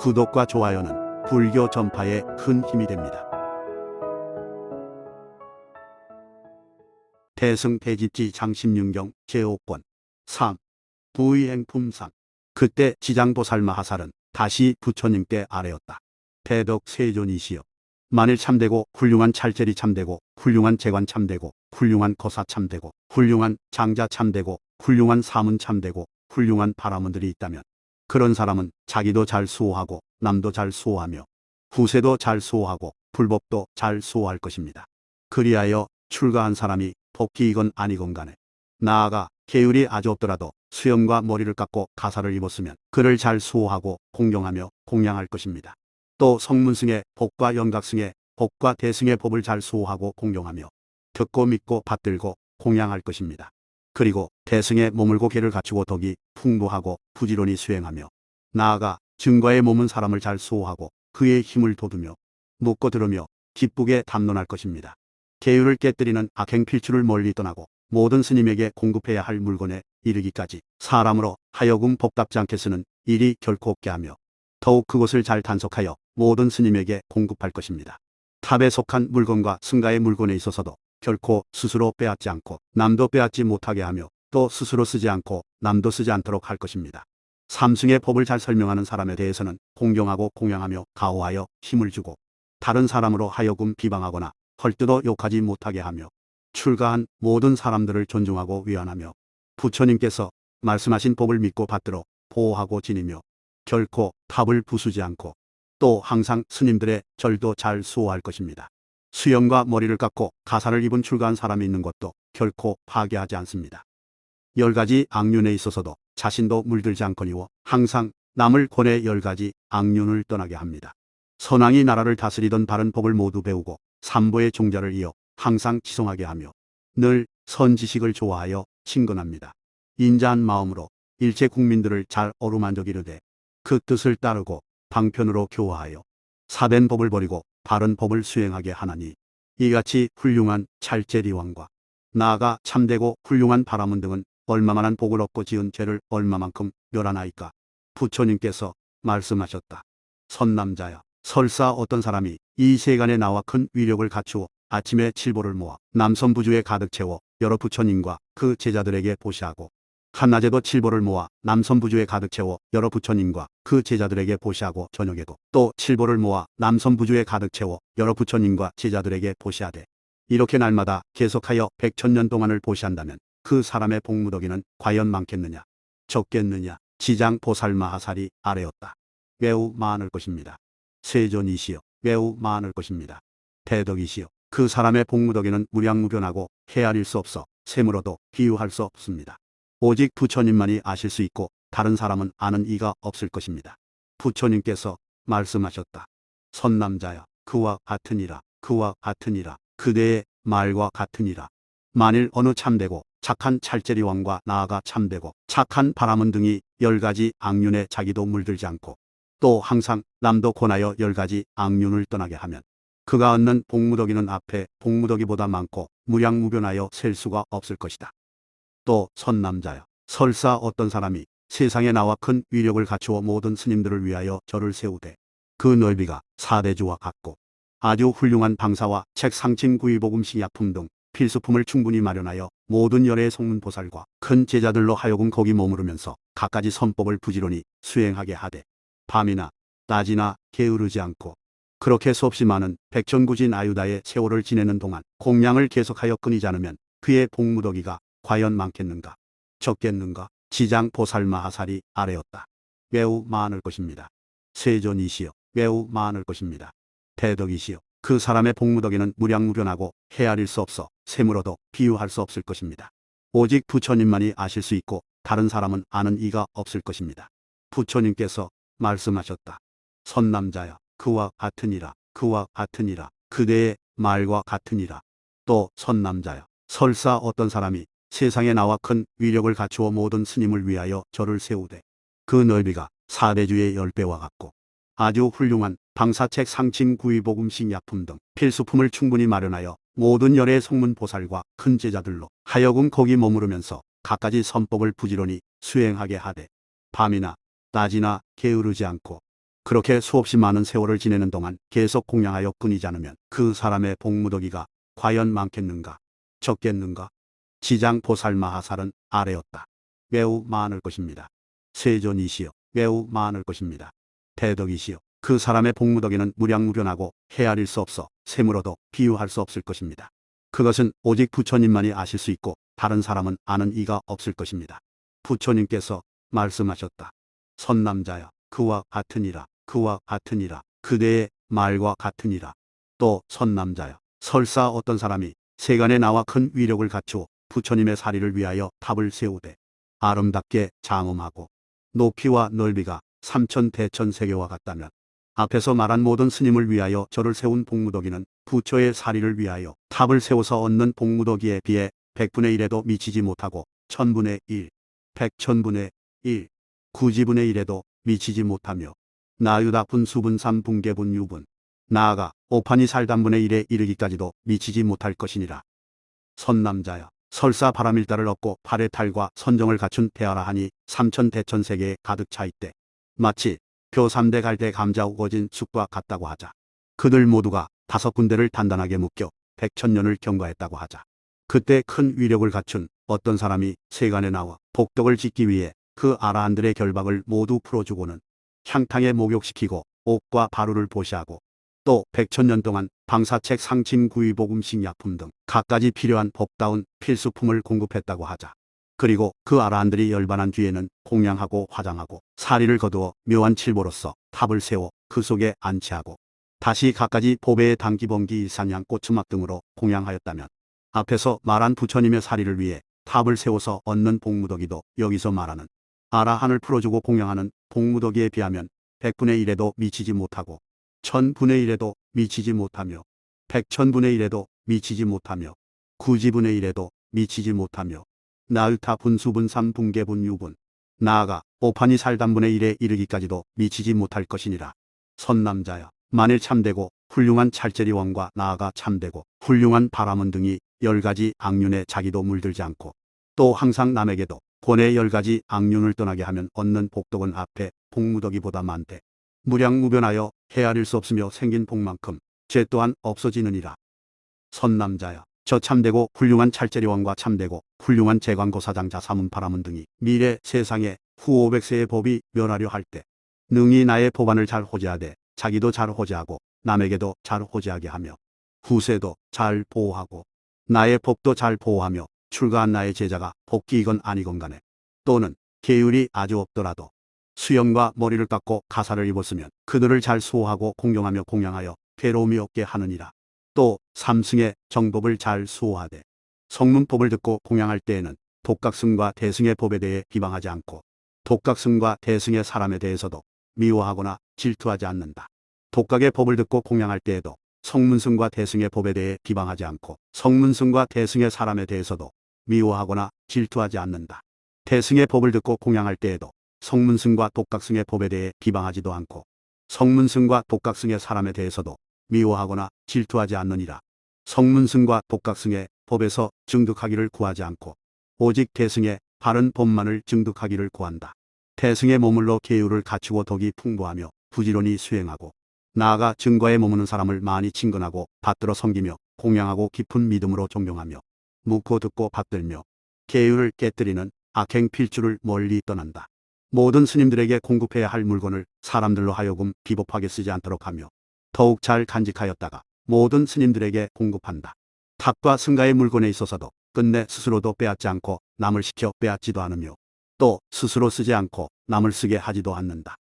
구독과 좋아요는 불교 전파에 큰 힘이 됩니다. 대승대집지 장심윤경 제5권 3. 부의행품상. 그때 지장보살마하살은 다시 부처님께 아뢰었다. 대덕 세존이시여, 만일 참되고 훌륭한 찰제리 참되고 훌륭한 재관 참되고 훌륭한 거사 참되고 훌륭한 장자 참되고 훌륭한 사문 참되고 훌륭한 바라문들이 있다면 그런 사람은 자기도 잘 수호하고 남도 잘 수호하며 후세도 잘 수호하고 불법도 잘 수호할 것입니다. 그리하여 출가한 사람이 복귀이건 아니건 간에 나아가 계율이 아주 없더라도 수염과 머리를 깎고 가사를 입었으면 그를 잘 수호하고 공경하며 공양할 것입니다. 또 성문승의 복과 영각승의 복과 대승의 법을 잘 수호하고 공경하며 듣고 믿고 받들고 공양할 것입니다. 그리고 대승에 머물고 계를 갖추고 덕이 풍부하고 부지런히 수행하며 나아가 증거에 머문 사람을 잘 수호하고 그의 힘을 돋우며 묻고 들으며 기쁘게 담론할 것입니다. 계율을 깨뜨리는 악행 필출을 멀리 떠나고 모든 스님에게 공급해야 할 물건에 이르기까지 사람으로 하여금 복답지 않게 쓰는 일이 결코 없게 하며 더욱 그것을 잘 단속하여 모든 스님에게 공급할 것입니다. 탑에 속한 물건과 승가의 물건에 있어서도 결코 스스로 빼앗지 않고 남도 빼앗지 못하게 하며 또 스스로 쓰지 않고 남도 쓰지 않도록 할 것입니다. 삼승의 법을 잘 설명하는 사람에 대해서는 공경하고 공양하며 가호하여 힘을 주고 다른 사람으로 하여금 비방하거나 헐뜯어 욕하지 못하게 하며 출가한 모든 사람들을 존중하고 위안하며 부처님께서 말씀하신 법을 믿고 받들어 보호하고 지니며 결코 탑을 부수지 않고 또 항상 스님들의 절도 잘 수호할 것입니다. 수염과 머리를 깎고 가사를 입은 출가한 사람이 있는 것도 결코 파괴하지 않습니다. 10가지 악륜에 있어서도 자신도 물들지 않거니와 항상 남을 권해 10가지 악륜을 떠나게 합니다. 선왕이 나라를 다스리던 바른 법을 모두 배우고 삼보의 종자를 이어 항상 지성하게 하며 늘 선지식을 좋아하여 친근합니다. 인자한 마음으로 일체 국민들을 잘 어루만져 기르되 그 뜻을 따르고 방편으로 교화하여 사된 법을 버리고 바른 법을 수행하게 하나니 이같이 훌륭한 찰제리왕과 나아가 참되고 훌륭한 바라문 등은 얼마만한 복을 얻고 지은 죄를 얼마만큼 멸하나이까. 부처님께서 말씀하셨다. 선남자야, 설사 어떤 사람이 이 세간에 나와 큰 위력을 갖추어 아침에 칠보를 모아 남선부주에 가득 채워 여러 부처님과 그 제자들에게 보시하고 한낮에도 칠보를 모아 남선부주에 가득 채워 여러 부처님과 그 제자들에게 보시하고 저녁에도 또 칠보를 모아 남선부주에 가득 채워 여러 부처님과 제자들에게 보시하되 이렇게 날마다 계속하여 100,000년 동안을 보시한다면 그 사람의 복무덕이는 과연 많겠느냐 적겠느냐. 지장보살마하살이 아뢰었다. 매우 많을 것입니다. 세존이시여, 매우 많을 것입니다. 대덕이시여, 그 사람의 복무덕에는 무량무변하고 헤아릴 수 없어 셈으로도 비유할 수 없습니다. 오직 부처님만이 아실 수 있고 다른 사람은 아는 이가 없을 것입니다. 부처님께서 말씀하셨다. 선남자야, 그와 같으니라, 그와 같으니라, 그대의 말과 같으니라. 만일 어느 참되고 착한 찰제리왕과 나아가 참되고 착한 바라문 등이 10가지 악륜에 자기도 물들지 않고 또 항상 남도 권하여 10가지 악륜을 떠나게 하면 그가 얻는 복무덕이는 앞에 복무덕이보다 많고 무량무변하여 셀 수가 없을 것이다. 또 선남자여, 설사 어떤 사람이 세상에 나와 큰 위력을 갖추어 모든 스님들을 위하여 절을 세우되 그 넓이가 사대주와 같고 아주 훌륭한 방사와 책 상침 구의복음식 약품 등 필수품을 충분히 마련하여 모든 열의 성문보살과 큰 제자들로 하여금 거기 머무르면서 갖가지 선법을 부지런히 수행하게 하되 밤이나 낮이나 게으르지 않고 그렇게 수없이 많은 백전구진 아유다의 세월을 지내는 동안 공양을 계속하여 끊이지 않으면 그의 복무덕이가 과연 많겠는가 적겠는가. 지장보살마하살이 아뢰었다. 매우 많을 것입니다. 세존이시여, 매우 많을 것입니다. 대덕이시여, 그 사람의 복무덕에는 무량무변하고 헤아릴 수 없어 셈으로도 비유할 수 없을 것입니다. 오직 부처님만이 아실 수 있고 다른 사람은 아는 이가 없을 것입니다. 부처님께서 말씀하셨다. 선남자야, 그와 같으니라, 그와 같으니라, 그대의 말과 같으니라. 또 선남자야, 설사 어떤 사람이 세상에 나와 큰 위력을 갖추어 모든 스님을 위하여 절을 세우되 그 넓이가 사대주의 10배와 같고 아주 훌륭한 방사책 상침 구의복음식 약품 등 필수품을 충분히 마련하여 모든 열의 성문보살과 큰 제자들로 하여금 거기 머무르면서 갖가지 선법을 부지런히 수행하게 하되 밤이나 낮이나 게으르지 않고 그렇게 수없이 많은 세월을 지내는 동안 계속 공양하여 끊이지 않으면 그 사람의 복무더기가 과연 많겠는가, 적겠는가? 지장 보살마하살은 아래였다. 매우 많을 것입니다. 세존이시여, 매우 많을 것입니다. 대덕이시여, 그 사람의 복무더기는 무량무변하고 헤아릴 수 없어 샘으로도 비유할 수 없을 것입니다. 그것은 오직 부처님만이 아실 수 있고 다른 사람은 아는 이가 없을 것입니다. 부처님께서 말씀하셨다. 선남자여, 그와 같으니라, 그와 같으니라, 그대의 말과 같으니라. 또 선남자여, 설사 어떤 사람이 세간에 나와 큰 위력을 갖추어 부처님의 사리를 위하여 탑을 세우되 아름답게 장엄하고 높이와 넓이가 삼천대천세계와 같다면 앞에서 말한 모든 스님을 위하여 절을 세운 복무더기는 부처의 사리를 위하여 탑을 세워서 얻는 복무더기에 비해 100분의 1에도 미치지 못하고 1000분의 1, 100천분의 1, 9지분의 1에도 미치지 못하며 나유다 분수분 삼분계분 유분 나아가 오판이 살단분의 1에 이르기까지도 미치지 못할 것이니라. 선남자여, 설사 바라밀다를 얻고 팔의 탈과 선정을 갖춘 대하라 하니 삼천대천세계에 가득 차 있대 마치 표 3대 갈대 감자 우거진 숲과 같다고 하자. 그들 모두가 5군데를 단단하게 묶여 100천년을 경과했다고 하자. 그때 큰 위력을 갖춘 어떤 사람이 세간에 나와 복덕을 짓기 위해 그 아라한들의 결박을 모두 풀어주고는 향탕에 목욕시키고 옥과 바루를 보시하고 또 100천년 동안 방사책 상침 구이복 음식 약품 등 갖가지 필요한 법다운 필수품을 공급했다고 하자. 그리고 그 아라한들이 열반한 뒤에는 공양하고 화장하고 사리를 거두어 묘한 칠보로서 탑을 세워 그 속에 안치하고 다시 갖가지 보배의 단기범기 일산양 꽃추막 등으로 공양하였다면 앞에서 말한 부처님의 사리를 위해 탑을 세워서 얻는 복무더기도 여기서 말하는 아라한을 풀어주고 공양하는 복무더기에 비하면 100분의 1에도 미치지 못하고 1000분의 1에도 미치지 못하며 100천분의 1에도 미치지 못하며 9지분의 1에도 미치지 못하며 나을타 분수분 삼분계분 유분 나아가 오판이 살단분의 1에 이르기까지도 미치지 못할 것이니라. 선남자여, 만일 참되고 훌륭한 찰제리왕과 나아가 참되고 훌륭한 바라문 등이 10가지 악륜에 자기도 물들지 않고 또 항상 남에게도 권의 10가지 악륜을 떠나게 하면 얻는 복덕은 앞에 복무더기보다 많되 무량무변하여 헤아릴 수 없으며 생긴 복만큼 죄 또한 없어지느니라. 선남자여, 저 참되고 훌륭한 찰제리왕과 참되고 훌륭한 제광고사장자 사문바라문 등이 미래 세상에 후 500세의 법이 멸하려 할 때 능히 나의 법안을 잘 호재하되 자기도 잘 호재하고 남에게도 잘 호재하게 하며 후세도 잘 보호하고 나의 법도 잘 보호하며 출가한 나의 제자가 복귀이건 아니건 간에 또는 계율이 아주 없더라도 수염과 머리를 깎고 가사를 입었으면 그들을 잘 수호하고 공경하며 공양하여 괴로움이 없게 하느니라. 또 삼승의 정법을 잘 수호하되 성문법을 듣고 공양할 때에는 독각승과 대승의 법에 대해 비방하지 않고 독각승과 대승의 사람에 대해서도 미워하거나 질투하지 않는다. 독각의 법을 듣고 공양할 때에도 성문승과 대승의 법에 대해 비방하지 않고 성문승과 대승의 사람에 대해서도 미워하거나 질투하지 않는다. 대승의 법을 듣고 공양할 때에도 성문승과 독각승의 법에 대해 비방하지도 않고 성문승과 독각승의 사람에 대해서도 미워하거나 질투하지 않느니라. 성문승과 독각승의 법에서 증득하기를 구하지 않고 오직 대승의 바른 법만을 증득하기를 구한다. 대승의 머물러 계율을 갖추고 덕이 풍부하며 부지런히 수행하고 나아가 증거에 머무는 사람을 많이 친근하고 받들어 섬기며 공양하고 깊은 믿음으로 존경하며 묻고 듣고 받들며 계율을 깨뜨리는 악행 필주를 멀리 떠난다. 모든 스님들에게 공급해야 할 물건을 사람들로 하여금 비법하게 쓰지 않도록 하며 더욱 잘 간직하였다가 모든 스님들에게 공급한다. 탑과 승가의 물건에 있어서도 끝내 스스로도 빼앗지 않고 남을 시켜 빼앗지도 않으며 또 스스로 쓰지 않고 남을 쓰게 하지도 않는다.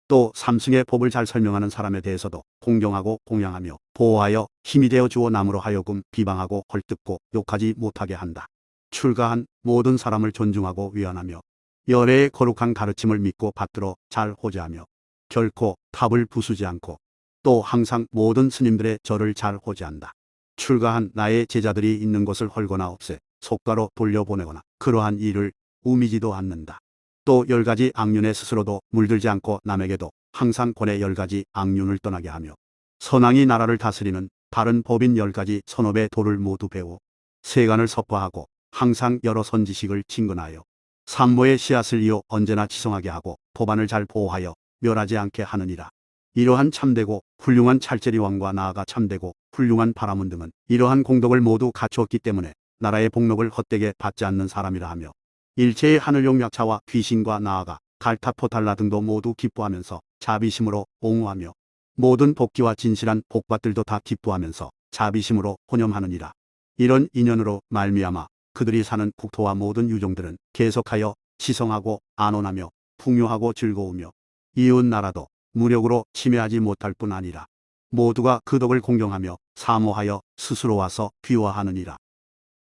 또 삼승의 법을 잘 설명하는 사람에 대해서도 공경하고 공양하며 보호하여 힘이 되어 주어 남으로 하여금 비방하고 헐뜯고 욕하지 못하게 한다. 출가한 모든 사람을 존중하고 위안하며 열애의 거룩한 가르침을 믿고 받들어 잘 호재하며 결코 탑을 부수지 않고 또 항상 모든 스님들의 절을 잘 호재한다. 출가한 나의 제자들이 있는 것을 헐거나 없애 속가로 돌려보내거나 그러한 일을 우미지도 않는다. 또 10가지 악륜에 스스로도 물들지 않고 남에게도 항상 권의 10가지 악륜을 떠나게 하며 선왕이 나라를 다스리는 바른 법인 10가지 선업의 도를 모두 배워 세간을 섭화하고 항상 여러 선지식을 친근하여 삼모의 씨앗을 이어 언제나 지성하게 하고 법안을 잘 보호하여 멸하지 않게 하느니라. 이러한 참되고 훌륭한 찰제리 왕과 나아가 참되고 훌륭한 바라문 등은 이러한 공덕을 모두 갖추었기 때문에 나라의 복록을 헛되게 받지 않는 사람이라 하며, 일체의 하늘용 약차와 귀신과 나아가 갈타포달라 등도 모두 기뻐하면서 자비심으로 옹호하며, 모든 복귀와 진실한 복받들도 다 기뻐하면서 자비심으로 혼념하느니라. 이런 인연으로 말미암아 그들이 사는 국토와 모든 유종들은 계속하여 지성하고 안온하며 풍요하고 즐거우며, 이웃 나라도 무력으로 침해하지 못할 뿐 아니라 모두가 그 덕을 공경하며 사모하여 스스로 와서 귀화하느니라.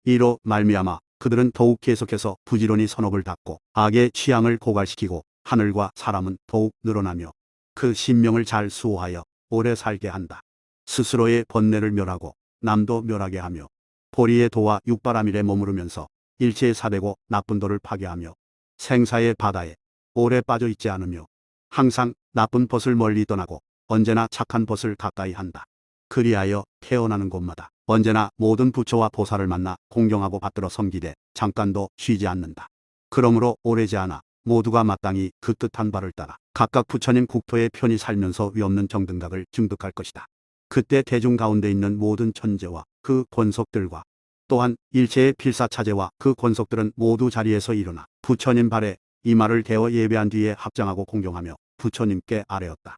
이로 말미암아 그들은 더욱 계속해서 부지런히 선업을 닦고 악의 취향을 고갈시키고, 하늘과 사람은 더욱 늘어나며 그 신명을 잘 수호하여 오래 살게 한다. 스스로의 번뇌를 멸하고 남도 멸하게 하며, 보리의 도와 육바라밀에 머무르면서 일체의 사대고 나쁜 도를 파괴하며, 생사의 바다에 오래 빠져 있지 않으며 항상 나쁜 벗을 멀리 떠나고 언제나 착한 벗을 가까이 한다. 그리하여 태어나는 곳마다 언제나 모든 부처와 보살을 만나 공경하고 받들어 섬기되 잠깐도 쉬지 않는다. 그러므로 오래지 않아 모두가 마땅히 그 뜻한 바를 따라 각각 부처님 국토에 편히 살면서 위없는 정등각을 증득할 것이다. 그때 대중 가운데 있는 모든 천재와 그 권속들과 또한 일체의 필사차제와 그 권속들은 모두 자리에서 일어나 부처님 발에 이마를 대어 예배한 뒤에 합장하고 공경하며 부처님께 아뢰었다.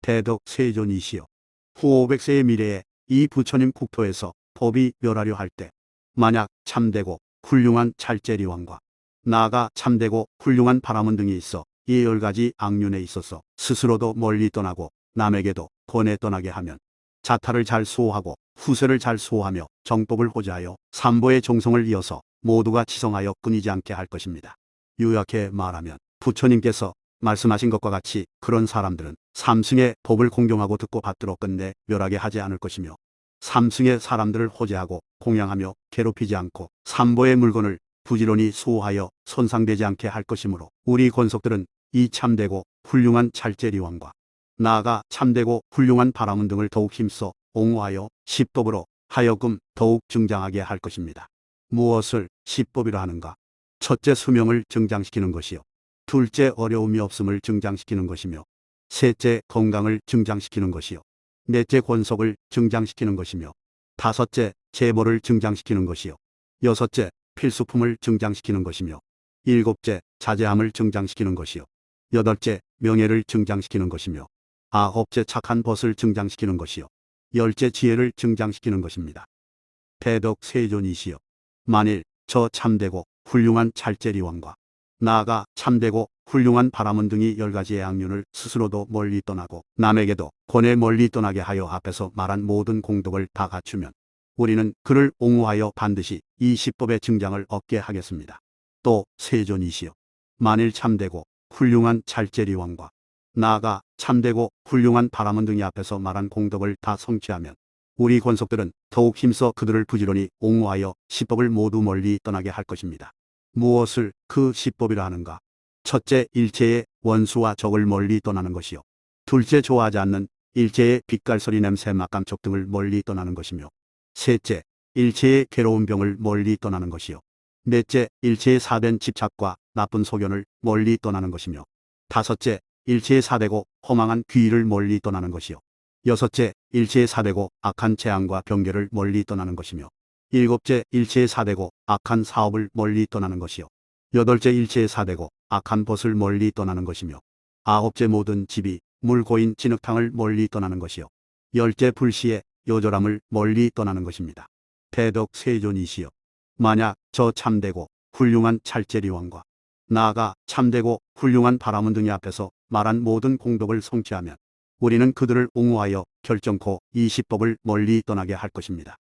대덕 세존이시여, 후 500세의 미래에 이 부처님 국토에서 법이 멸하려 할 때 만약 참되고 훌륭한 찰제리왕과 나아가 참되고 훌륭한 바라문 등이 있어 이 10가지 악륜에 있어서 스스로도 멀리 떠나고 남에게도 권해 떠나게 하면, 자타를 잘 수호하고 후세를 잘 수호하며 정법을 호재하여 삼보의 정성을 이어서 모두가 치성하여 끊이지 않게 할 것입니다. 요약해 말하면 부처님께서 말씀하신 것과 같이 그런 사람들은 삼승의 법을 공경하고 듣고 받들어 끝내 멸하게 하지 않을 것이며, 삼승의 사람들을 호재하고 공양하며 괴롭히지 않고 삼보의 물건을 부지런히 수호하여 손상되지 않게 할 것이므로, 우리 권속들은 이 참되고 훌륭한 찰제리왕과 나아가 참되고 훌륭한 바라문 등을 더욱 힘써 옹호하여 십법으로 하여금 더욱 증장하게 할 것입니다. 무엇을 십법이라 하는가? 첫째, 수명을 증장시키는 것이요. 둘째, 어려움이 없음을 증장시키는 것이며, 셋째, 건강을 증장시키는 것이요. 넷째, 권속을 증장시키는 것이며, 다섯째, 재벌을 증장시키는 것이요. 여섯째, 필수품을 증장시키는 것이며, 일곱째, 자제함을 증장시키는 것이요. 여덟째, 명예를 증장시키는 것이며, 아홉째, 착한 벗을 증장시키는 것이요. 열째, 지혜를 증장시키는 것입니다. 대덕 세존이시여, 만일 저 참되고 훌륭한 찰제리왕과 나아가 참되고 훌륭한 바라문 등이 10가지의 악륜을 스스로도 멀리 떠나고 남에게도 권해 멀리 떠나게 하여 앞에서 말한 모든 공덕을 다 갖추면, 우리는 그를 옹호하여 반드시 이 십법의 증장을 얻게 하겠습니다. 또 세존이시여, 만일 참되고 훌륭한 찰제리왕과 나아가 참되고 훌륭한 바라문 등이 앞에서 말한 공덕을 다 성취하면, 우리 권속들은 더욱 힘써 그들을 부지런히 옹호하여 십법을 모두 멀리 떠나게 할 것입니다. 무엇을 그 십법이라 하는가? 첫째, 일체의 원수와 적을 멀리 떠나는 것이요. 둘째, 좋아하지 않는 일체의 빛깔소리 냄새 맛감촉 등을 멀리 떠나는 것이며, 셋째, 일체의 괴로운 병을 멀리 떠나는 것이요. 넷째, 일체의 사된 집착과 나쁜 소견을 멀리 떠나는 것이며, 다섯째, 일체의 사되고 허망한 귀의를 멀리 떠나는 것이요. 여섯째, 일체의 사되고 악한 재앙과 병괴를 멀리 떠나는 것이며, 일곱째, 일체의 사되고 악한 사업을 멀리 떠나는 것이요. 여덟째, 일체의 사되고 악한 벗을 멀리 떠나는 것이며, 아홉째, 모든 집이 물고인 진흙탕을 멀리 떠나는 것이요. 열째, 불시에 요절함을 멀리 떠나는 것입니다. 대덕 세존이시여, 만약 저 참되고 훌륭한 찰제리왕과 나아가 참되고 훌륭한 바라문 등이 앞에서 말한 모든 공덕을 성취하면, 우리는 그들을 옹호하여 결정코 이 십법을 멀리 떠나게 할 것입니다.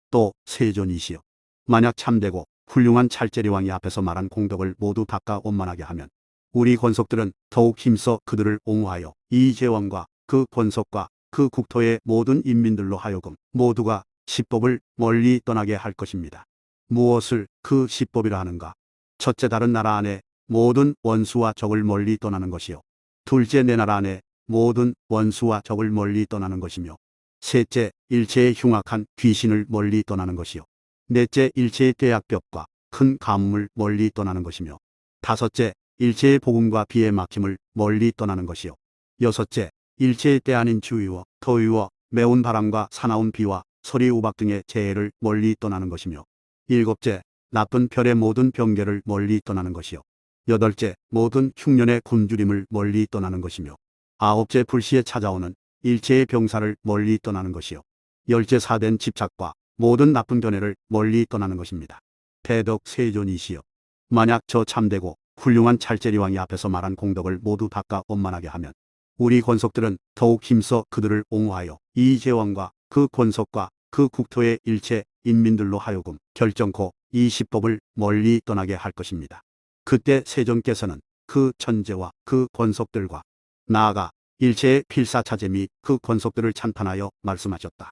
또 세존이시여, 만약 참되고 훌륭한 찰제리왕이 앞에서 말한 공덕을 모두 닦아 원만하게 하면, 우리 권속들은 더욱 힘써 그들을 옹호하여 이 제왕과 그 권속과 그 국토의 모든 인민들로 하여금 모두가 십법을 멀리 떠나게 할 것입니다. 무엇을 그 십법이라 하는가? 첫째, 다른 나라 안에 모든 원수와 적을 멀리 떠나는 것이요. 둘째, 내 나라 안에 모든 원수와 적을 멀리 떠나는 것이며, 셋째, 일체의 흉악한 귀신을 멀리 떠나는 것이요. 넷째, 일체의 떼약볕과 큰 가뭄을 멀리 떠나는 것이며, 다섯째, 일체의 복음과 비에 막힘을 멀리 떠나는 것이요. 여섯째, 일체의 때 아닌 추위와 더위와 매운 바람과 사나운 비와 서리 우박 등의 재해를 멀리 떠나는 것이며, 일곱째, 나쁜 별의 모든 병괴를 멀리 떠나는 것이요. 여덟째, 모든 흉년의 굶주림을 멀리 떠나는 것이며, 아홉째, 불시에 찾아오는 일체의 병사를 멀리 떠나는 것이요. 열째, 사된 집착과 모든 나쁜 견해를 멀리 떠나는 것입니다. 배덕 세존이시여, 만약 저 참되고 훌륭한 찰제리왕이 앞에서 말한 공덕을 모두 닦아 원만하게 하면 우리 권속들은 더욱 힘써 그들을 옹호하여 이 제왕과 그 권속과 그 국토의 일체 인민들로 하여금 결정코 이 시법을 멀리 떠나게 할 것입니다. 그때 세존께서는 그 천재와 그 권속들과 나아가 일체의 필사차제 및 그 권속들을 찬탄하여 말씀하셨다.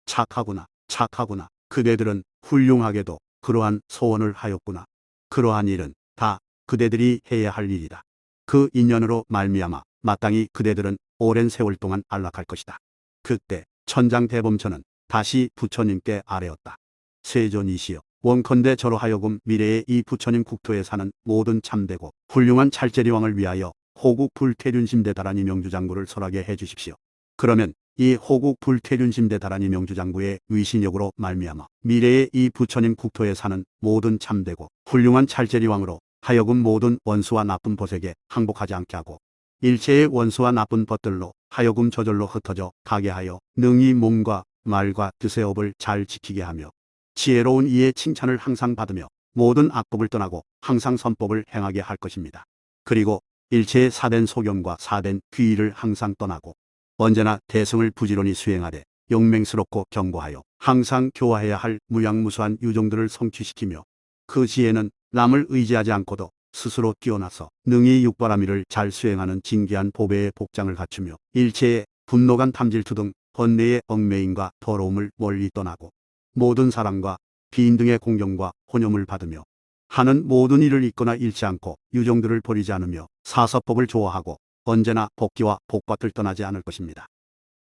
착하구나, 착하구나. 그대들은 훌륭하게도 그러한 소원을 하였구나. 그러한 일은 다 그대들이 해야 할 일이다. 그 인연으로 말미암아 마땅히 그대들은 오랜 세월 동안 안락할 것이다. 그때 천장대범천은 다시 부처님께 아뢰었다. 세존이시여, 원컨대 저로 하여금 미래의 이 부처님 국토에 사는 모든 참되고 훌륭한 찰제리왕을 위하여 호국 불태륜심대 다란이 명주장구를 설하게 해주십시오. 그러면 이 호국 불태륜심대 다란이 명주장구의 위신력으로 말미암아 미래의 이 부처님 국토에 사는 모든 참되고 훌륭한 찰제리왕으로 하여금 모든 원수와 나쁜 벗에게 항복하지 않게 하고 일체의 원수와 나쁜 벗들로 하여금 저절로 흩어져 가게 하여 능히 몸과 말과 뜻의 업을 잘 지키게 하며 지혜로운 이의 칭찬을 항상 받으며 모든 악법을 떠나고 항상 선법을 행하게 할 것입니다. 그리고 일체의 사된 소견과 사된 귀의를 항상 떠나고 언제나 대승을 부지런히 수행하되 용맹스럽고 견고하여 항상 교화해야 할 무양무수한 유종들을 성취시키며 그 지혜는 남을 의지하지 않고도 스스로 뛰어나서 능히 육바라밀을 잘 수행하는 진귀한 보배의 복장을 갖추며 일체의 분노간 탐질투 등 번뇌의 얽매임과 더러움을 멀리 떠나고 모든 사람과 비인 등의 공경과 혼염을 받으며 하는 모든 일을 잊거나 잃지 않고 유종들을 버리지 않으며 사서법을 좋아하고 언제나 복기와 복밭을 떠나지 않을 것입니다.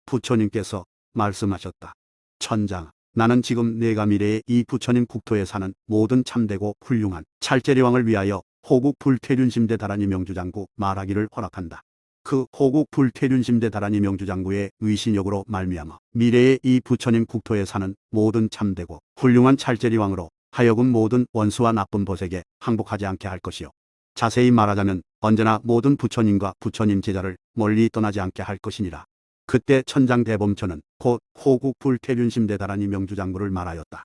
부처님께서 말씀하셨다. 천장, 나는 지금 내가 미래의 이 부처님 국토에 사는 모든 참되고 훌륭한 찰제리왕을 위하여 호국 불태륜심대 다란이 명주장구 말하기를 허락한다. 그 호국 불태륜심대 다란이 명주장구의 위신력으로 말미암아 미래의 이 부처님 국토에 사는 모든 참되고 훌륭한 찰제리왕으로 하여금 모든 원수와 나쁜 벗에게 항복하지 않게 할 것이요. 자세히 말하자면 언제나 모든 부처님과 부처님 제자를 멀리 떠나지 않게 할 것이니라. 그때 천장대범천은 곧 호국 불태륜심대 다란이 명주장구를 말하였다.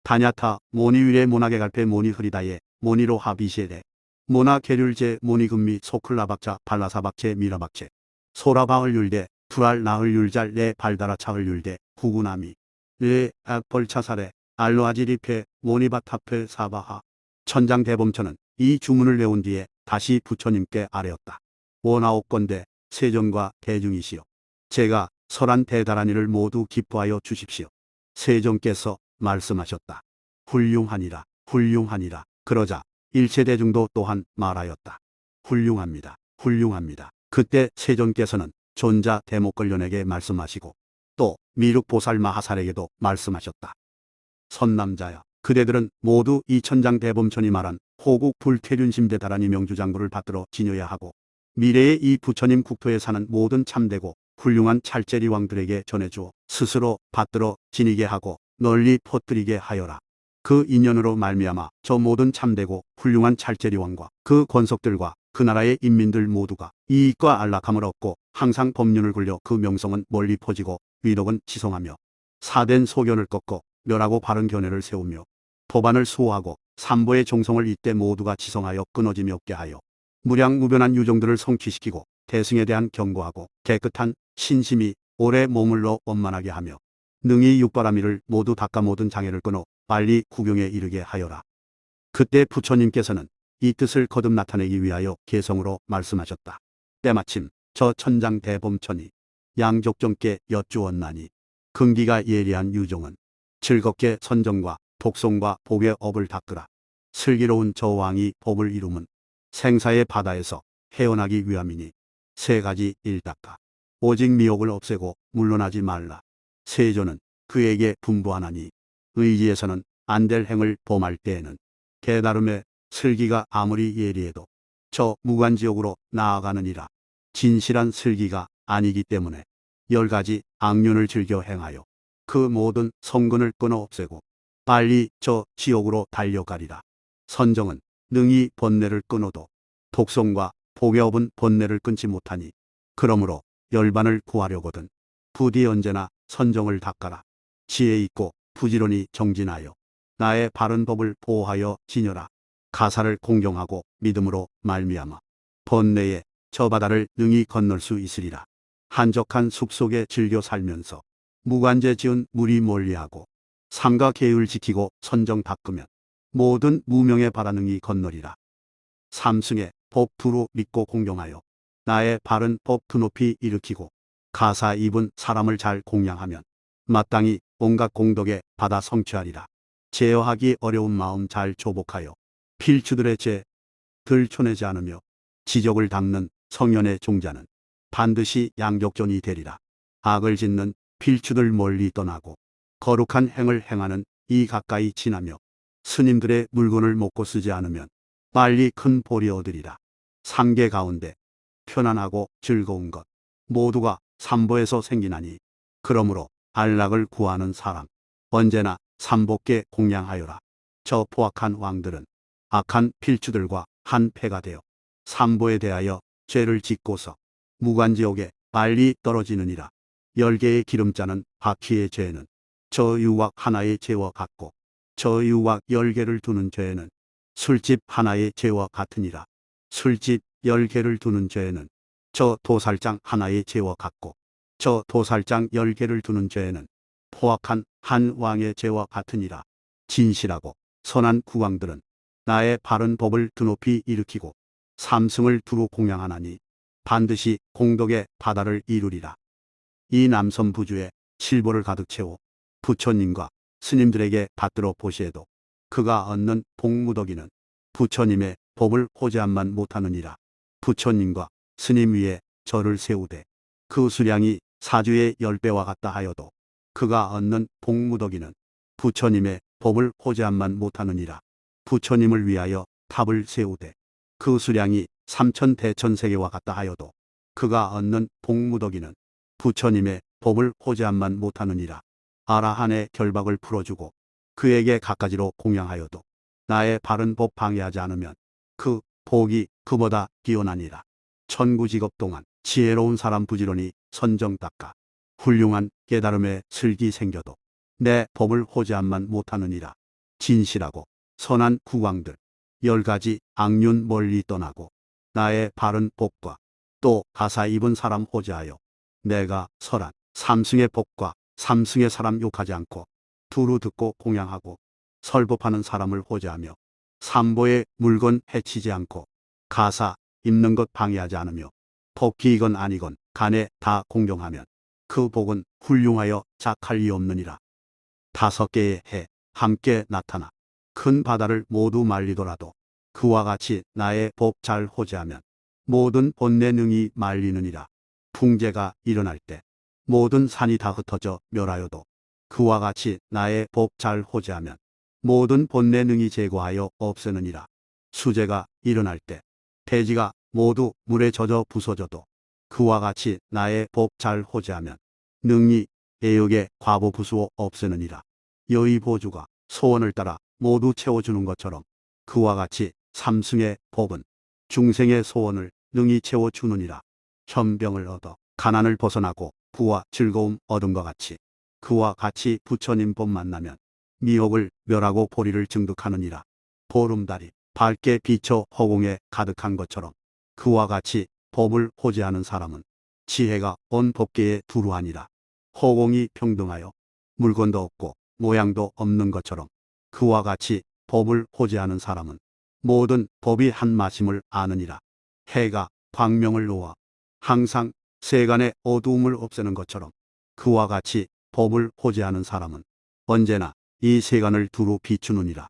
다냐타 모니위레 모나게 갈패 모니 흐리다예 모니로 하비시에데 모나 계률제 모니금미 소클라박자 발라사박체 미라박체 소라바을 율대 투랄 나을 율잘 내 발다라 차을 율대 후구나미 르 악벌차사레 알로아지리페 모니바타페 사바하. 천장대범천은 이 주문을 외운 뒤에 다시 부처님께 아뢰었다. 원하옵건대 세존과 대중이시여, 제가 설한 대단한 일을 모두 기뻐하여 주십시오. 세존께서 말씀하셨다. 훌륭하니라, 훌륭하니라. 그러자 일체대중도 또한 말하였다. 훌륭합니다, 훌륭합니다. 그때 세존께서는 존자 대목걸련에게 말씀하시고 또 미륵보살 마하살에게도 말씀하셨다. 선남자야, 그대들은 모두 이 천장대범천이 말한 호국 불태륜심대 다란이 명주장구를 받들어 지녀야 하고 미래의 이 부처님 국토에 사는 모든 참되고 훌륭한 찰제리왕들에게 전해주어 스스로 받들어 지니게 하고 널리 퍼뜨리게 하여라. 그 인연으로 말미암아 저 모든 참되고 훌륭한 찰제리왕과 그 권속들과 그 나라의 인민들 모두가 이익과 안락함을 얻고 항상 법륜을 굴려 그 명성은 멀리 퍼지고 위덕은 지성하며 사된 소견을 꺾고 멸하고 바른 견해를 세우며 법안을 수호하고 삼보의 종성을 이때 모두가 지성하여 끊어짐이 없게 하여 무량무변한 유종들을 성취시키고 대승에 대한 견고하고 깨끗한 신심이 오래 머물러 원만하게 하며 능히 육바라밀을 모두 닦아 모든 장애를 끊어 빨리 구경에 이르게 하여라. 그때 부처님께서는 이 뜻을 거듭 나타내기 위하여 개성으로 말씀하셨다. 때마침 저 천장대범천이 양족정께 여쭈었나니 근기가 예리한 유종은 즐겁게 선정과 독송과 복의 업을 닦으라. 슬기로운 저 왕이 법을 이루면 생사의 바다에서 헤어나기 위함이니 세 가지 일닦아. 오직 미혹을 없애고 물러나지 말라. 세존은 그에게 분부하나니 의지에서는 안 될 행을 범할 때에는 깨달음의 슬기가 아무리 예리해도 저 무간지옥으로 나아가느니라. 진실한 슬기가 아니기 때문에 10가지 악륜을 즐겨 행하여 그 모든 성근을 끊어 없애고 빨리 저 지옥으로 달려가리라. 선정은 능히 번뇌를 끊어도 독성과 복에 업은 번뇌를 끊지 못하니 그러므로 열반을 구하려거든 부디 언제나 선정을 닦아라. 지혜 있고 부지런히 정진하여 나의 바른 법을 보호하여 지녀라. 가사를 공경하고 믿음으로 말미암아 번뇌의 저 바다를 능히 건널 수 있으리라. 한적한 숲속에 즐겨 살면서 무관제 지은 무리 멀리하고 삼가 계율 지키고 선정 닦으면 모든 무명의 바다 능히 건너리라. 삼승의 법 두루 믿고 공경하여 나의 바른 법 두 높이 일으키고 가사 입은 사람을 잘 공양하면 마땅히 온갖 공덕에 받아 성취하리라. 제어하기 어려운 마음 잘 조복하여 필추들의 죄들 춰내지 않으며 지적을 닦는 성현의 종자는 반드시 양격전이 되리라. 악을 짓는 필추들 멀리 떠나고 거룩한 행을 행하는 이 가까이 지나며 스님들의 물건을 먹고 쓰지 않으면 빨리 큰 보리 얻으리라. 삼계 가운데 편안하고 즐거운 것 모두가 삼보에서 생기나니 그러므로 안락을 구하는 사람 언제나 삼보께 공양하여라. 저 포악한 왕들은 악한 필추들과 한 패가 되어 삼보에 대하여 죄를 짓고서 무간지옥에 빨리 떨어지느니라. 10개의 기름자는 바퀴의 죄는 저 유곽 하나의 죄와 같고 저 유곽 10개를 두는 죄는 술집 하나의 죄와 같으니라. 술집 10개를 두는 죄는 저 도살장 하나의 죄와 같고 저 도살장 10개를 두는 죄는 포악한 한 왕의 죄와 같으니라. 진실하고 선한 국왕들은 나의 바른 법을 드높이 일으키고 삼승을 두루 공양하나니 반드시 공덕의 바다를 이루리라. 이 남선부주에 실보를 가득 채워 부처님과 스님들에게 받들어 보시에도 그가 얻는 복무덕이는 부처님의 법을 호재함만 못하느니라. 부처님과 스님 위에 절을 세우되 그 수량이 사주의 10배와 같다 하여도 그가 얻는 복무덕이는 부처님의 법을 호재함만 못하느니라. 부처님을 위하여 탑을 세우되 그 수량이 3000대천세계와 같다 하여도 그가 얻는 복무덕이는 부처님의 법을 호재함만 못하느니라. 아라한의 결박을 풀어주고 그에게 갖가지로 공양하여도 나의 바른 법 방해하지 않으면 그 복이 그보다 뛰어나니라. 천구직업 동안 지혜로운 사람 부지런히 선정 닦아 훌륭한 깨달음에 슬기 생겨도 내 법을 호재함만 못하느니라. 진실하고 선한 국왕들 10가지 악륜 멀리 떠나고 나의 바른 법과 또 가사 입은 사람 호재하여 내가 설한 삼승의 법과 삼승의 사람 욕하지 않고 두루 듣고 공양하고 설법하는 사람을 호재하며 삼보의 물건 해치지 않고 가사 입는 것 방해하지 않으며 법기 이건 아니건 간에 다 공경하면 그 복은 훌륭하여 작할 리 없느니라. 5개의 해 함께 나타나 큰 바다를 모두 말리더라도 그와 같이 나의 법 잘 호재하면 모든 본내 능히 말리느니라. 풍재가 일어날 때 모든 산이 다 흩어져 멸하여도 그와 같이 나의 법 잘 호재하면 모든 본내 능히 제거하여 없애느니라. 수재가 일어날 때 대지가 모두 물에 젖어 부서져도 그와 같이 나의 법 잘 호재하면 능히 애역의 과보 부수어 없애느니라. 여의 보주가 소원을 따라 모두 채워주는 것처럼 그와 같이 삼승의 법은 중생의 소원을 능히 채워주느니라. 현병을 얻어 가난을 벗어나고 부와 즐거움 얻은 것 같이 그와 같이 부처님 법 만나면 미혹을 멸하고 보리를 증득하느니라. 보름달이 밝게 비쳐 허공에 가득한 것처럼 그와 같이 법을 호재하는 사람은 지혜가 온 법계에 두루하니라. 허공이 평등하여 물건도 없고 모양도 없는 것처럼 그와 같이 법을 호재하는 사람은 모든 법이 한 마심을 아느니라. 해가 광명을 놓아 항상 세간의 어두움을 없애는 것처럼 그와 같이 법을 호재하는 사람은 언제나 이 세간을 두루 비추느니라.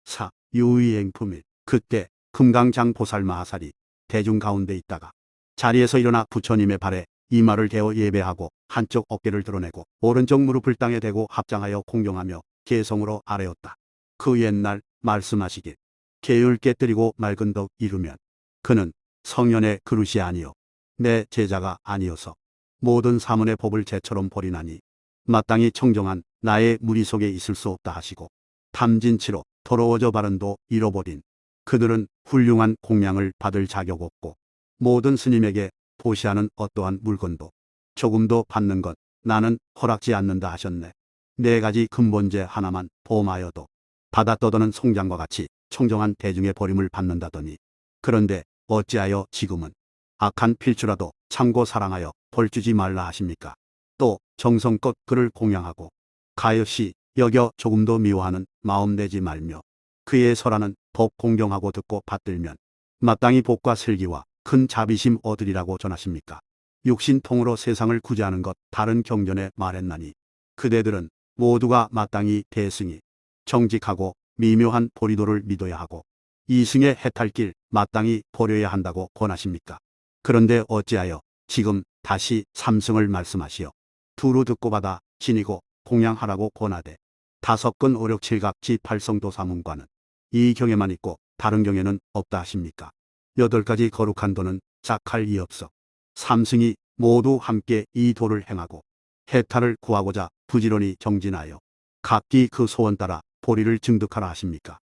4. 유의행품일. 그때 금강장 보살마하살이 대중 가운데 있다가 자리에서 일어나 부처님의 발에 이마를 대어 예배하고 한쪽 어깨를 드러내고 오른쪽 무릎을 땅에 대고 합장하여 공경하며 개성으로 아뢰었다. 그 옛날 말씀하시길 계율 깨뜨리고 맑은 덕 이루면 그는 성현의 그릇이 아니요 내 제자가 아니어서 모든 사문의 법을 재처럼 버리나니 마땅히 청정한 나의 무리 속에 있을 수 없다 하시고 탐진치로 더러워져 바른도 잃어버린 그들은 훌륭한 공양을 받을 자격 없고 모든 스님에게 보시하는 어떠한 물건도 조금도 받는 것 나는 허락지 않는다 하셨네. 4가지 근본제 하나만 범하여도 바다 떠도는 송장과 같이 청정한 대중의 버림을 받는다더니 그런데 어찌하여 지금은 악한 필주라도 참고 사랑하여 벌주지 말라 하십니까? 또 정성껏 그를 공양하고 가엾이 여겨 조금도 미워하는 마음 내지 말며 그의 설하는 법 공경하고 듣고 받들면 마땅히 복과 슬기와 큰 자비심 얻으리라고 전하십니까? 육신통으로 세상을 구제하는 것 다른 경전에 말했나니 그대들은 모두가 마땅히 대승이 정직하고 미묘한 보리도를 믿어야 하고 이승의 해탈길 마땅히 버려야 한다고 권하십니까? 그런데 어찌하여 지금 다시 삼승을 말씀하시어 두루 듣고 받아 지니고 공양하라고 권하되 5건 오력칠각지 팔성도사문과는 이 경에만 있고 다른 경에는 없다 하십니까? 8가지 거룩한 도는 짝할 이 없어 삼승이 모두 함께 이 도를 행하고 해탈을 구하고자 부지런히 정진하여 각기 그 소원 따라 보리를 증득하라 하십니까?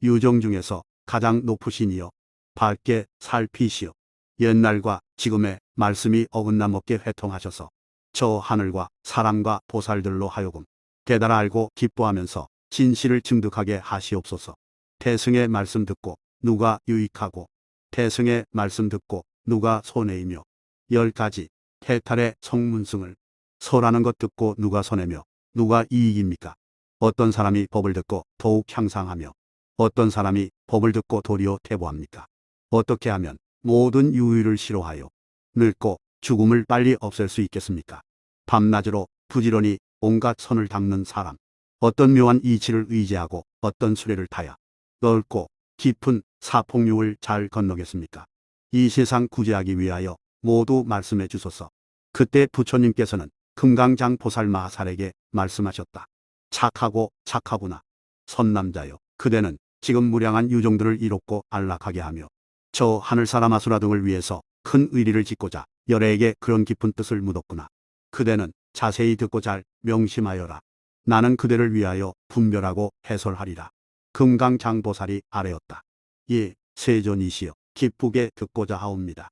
유정 중에서 가장 높으시니여 밝게 살피시어 옛날과 지금의 말씀이 어긋남 없게 회통하셔서 저 하늘과 사람과 보살들로 하여금 깨달아 알고 기뻐하면서 진실을 증득하게 하시옵소서. 태승의 말씀 듣고 누가 유익하고 태승의 말씀 듣고 누가 손해이며 10가지 해탈의 성문승을 설하는 것 듣고 누가 손해며 누가 이익입니까? 어떤 사람이 법을 듣고 더욱 향상하며 어떤 사람이 법을 듣고 도리어 퇴보합니까? 어떻게 하면 모든 유의를 싫어하여 늙고 죽음을 빨리 없앨 수 있겠습니까? 밤낮으로 부지런히 온갖 선을 닦는 사람, 어떤 묘한 이치를 의지하고 어떤 수레를 타야 넓고 깊은 사폭류를 잘 건너겠습니까? 이 세상 구제하기 위하여 모두 말씀해 주소서. 그때 부처님께서는 금강장 보살마하살에게 말씀하셨다. 착하고 착하구나. 선남자여, 그대는 지금 무량한 유종들을 이롭고 안락하게 하며 저 하늘사람 아수라 등을 위해서 큰 의리를 짓고자 열애에게 그런 깊은 뜻을 묻었구나. 그대는 자세히 듣고 잘 명심하여라. 나는 그대를 위하여 분별하고 해설하리라. 금강장보살이 아뢰었다. 예, 세존이시여 기쁘게 듣고자 하옵니다.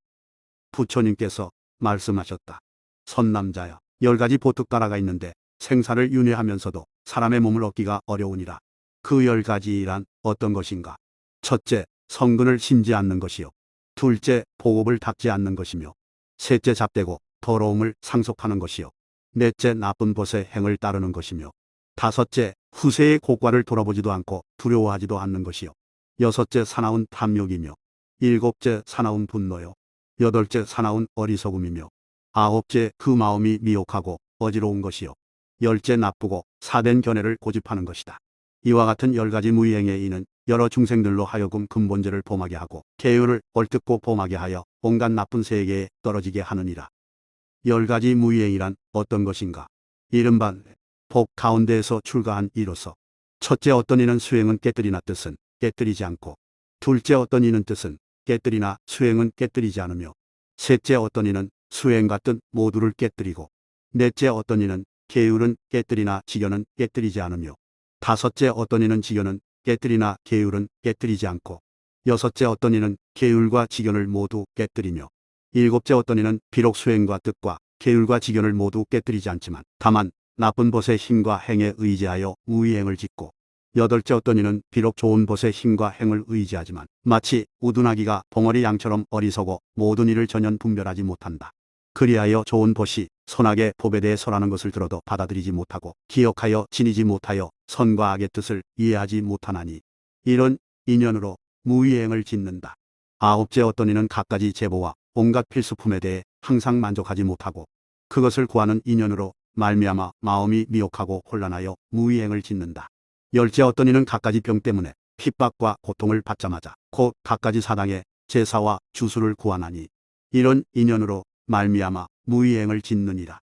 부처님께서 말씀하셨다. 선남자여, 10가지 보특다라가 있는데 생사를 윤회하면서도 사람의 몸을 얻기가 어려우니라. 그 10가지란 어떤 것인가? 첫째, 성근을 심지 않는 것이요. 둘째, 보급을 닦지 않는 것이며 셋째, 잡되고 더러움을 상속하는 것이요. 넷째, 나쁜 벗의 행을 따르는 것이며 다섯째, 후세의 고과를 돌아보지도 않고 두려워하지도 않는 것이요. 여섯째, 사나운 탐욕이며 일곱째, 사나운 분노요. 여덟째, 사나운 어리석음이며 아홉째, 그 마음이 미혹하고 어지러운 것이요. 열째, 나쁘고 사된 견해를 고집하는 것이다. 이와 같은 10가지 무의행의 이는 여러 중생들로 하여금 근본제를 범하게 하고 계율을 얼뜯고 범하게 하여 온갖 나쁜 세계에 떨어지게 하느니라. 10가지 무의행이란 어떤 것인가? 이른바 법 가운데에서 출가한 이로서 첫째, 어떤 이는 수행은 깨뜨리나 뜻은 깨뜨리지 않고 둘째, 어떤 이는 뜻은 깨뜨리나 수행은 깨뜨리지 않으며 셋째, 어떤 이는 수행과 뜻 모두를 깨뜨리고 넷째, 어떤 이는 계율은 깨뜨리나 지견은 깨뜨리지 않으며 다섯째, 어떤 이는 지견은 깨뜨리나 계율은 깨뜨리지 않고 여섯째, 어떤 이는 계율과 지견을 모두 깨뜨리며 일곱째, 어떤 이는 비록 수행과 뜻과 계율과 지견을 모두 깨뜨리지 않지만 다만 나쁜 벗의 힘과 행에 의지하여 무의행을 짓고 여덟째, 어떤 이는 비록 좋은 벗의 힘과 행을 의지하지만 마치 우둔아기가 벙어리 양처럼 어리석어 모든 일을 전혀 분별하지 못한다. 그리하여 좋은 벗이 선악의 법에 대해 설하는 것을 들어도 받아들이지 못하고 기억하여 지니지 못하여 선과 악의 뜻을 이해하지 못하나니 이런 인연으로 무의행을 짓는다. 아홉째, 어떤 이는 갖가지 제보와 온갖 필수품에 대해 항상 만족하지 못하고 그것을 구하는 인연으로 말미암아 마음이 미혹하고 혼란하여 무의행을 짓는다. 열째, 어떤 이는 갖가지 병 때문에 핍박과 고통을 받자마자 곧 갖가지 사당의 제사와 주수를 구하나니 이런 인연으로 말미암아 무의행을 짓느니라.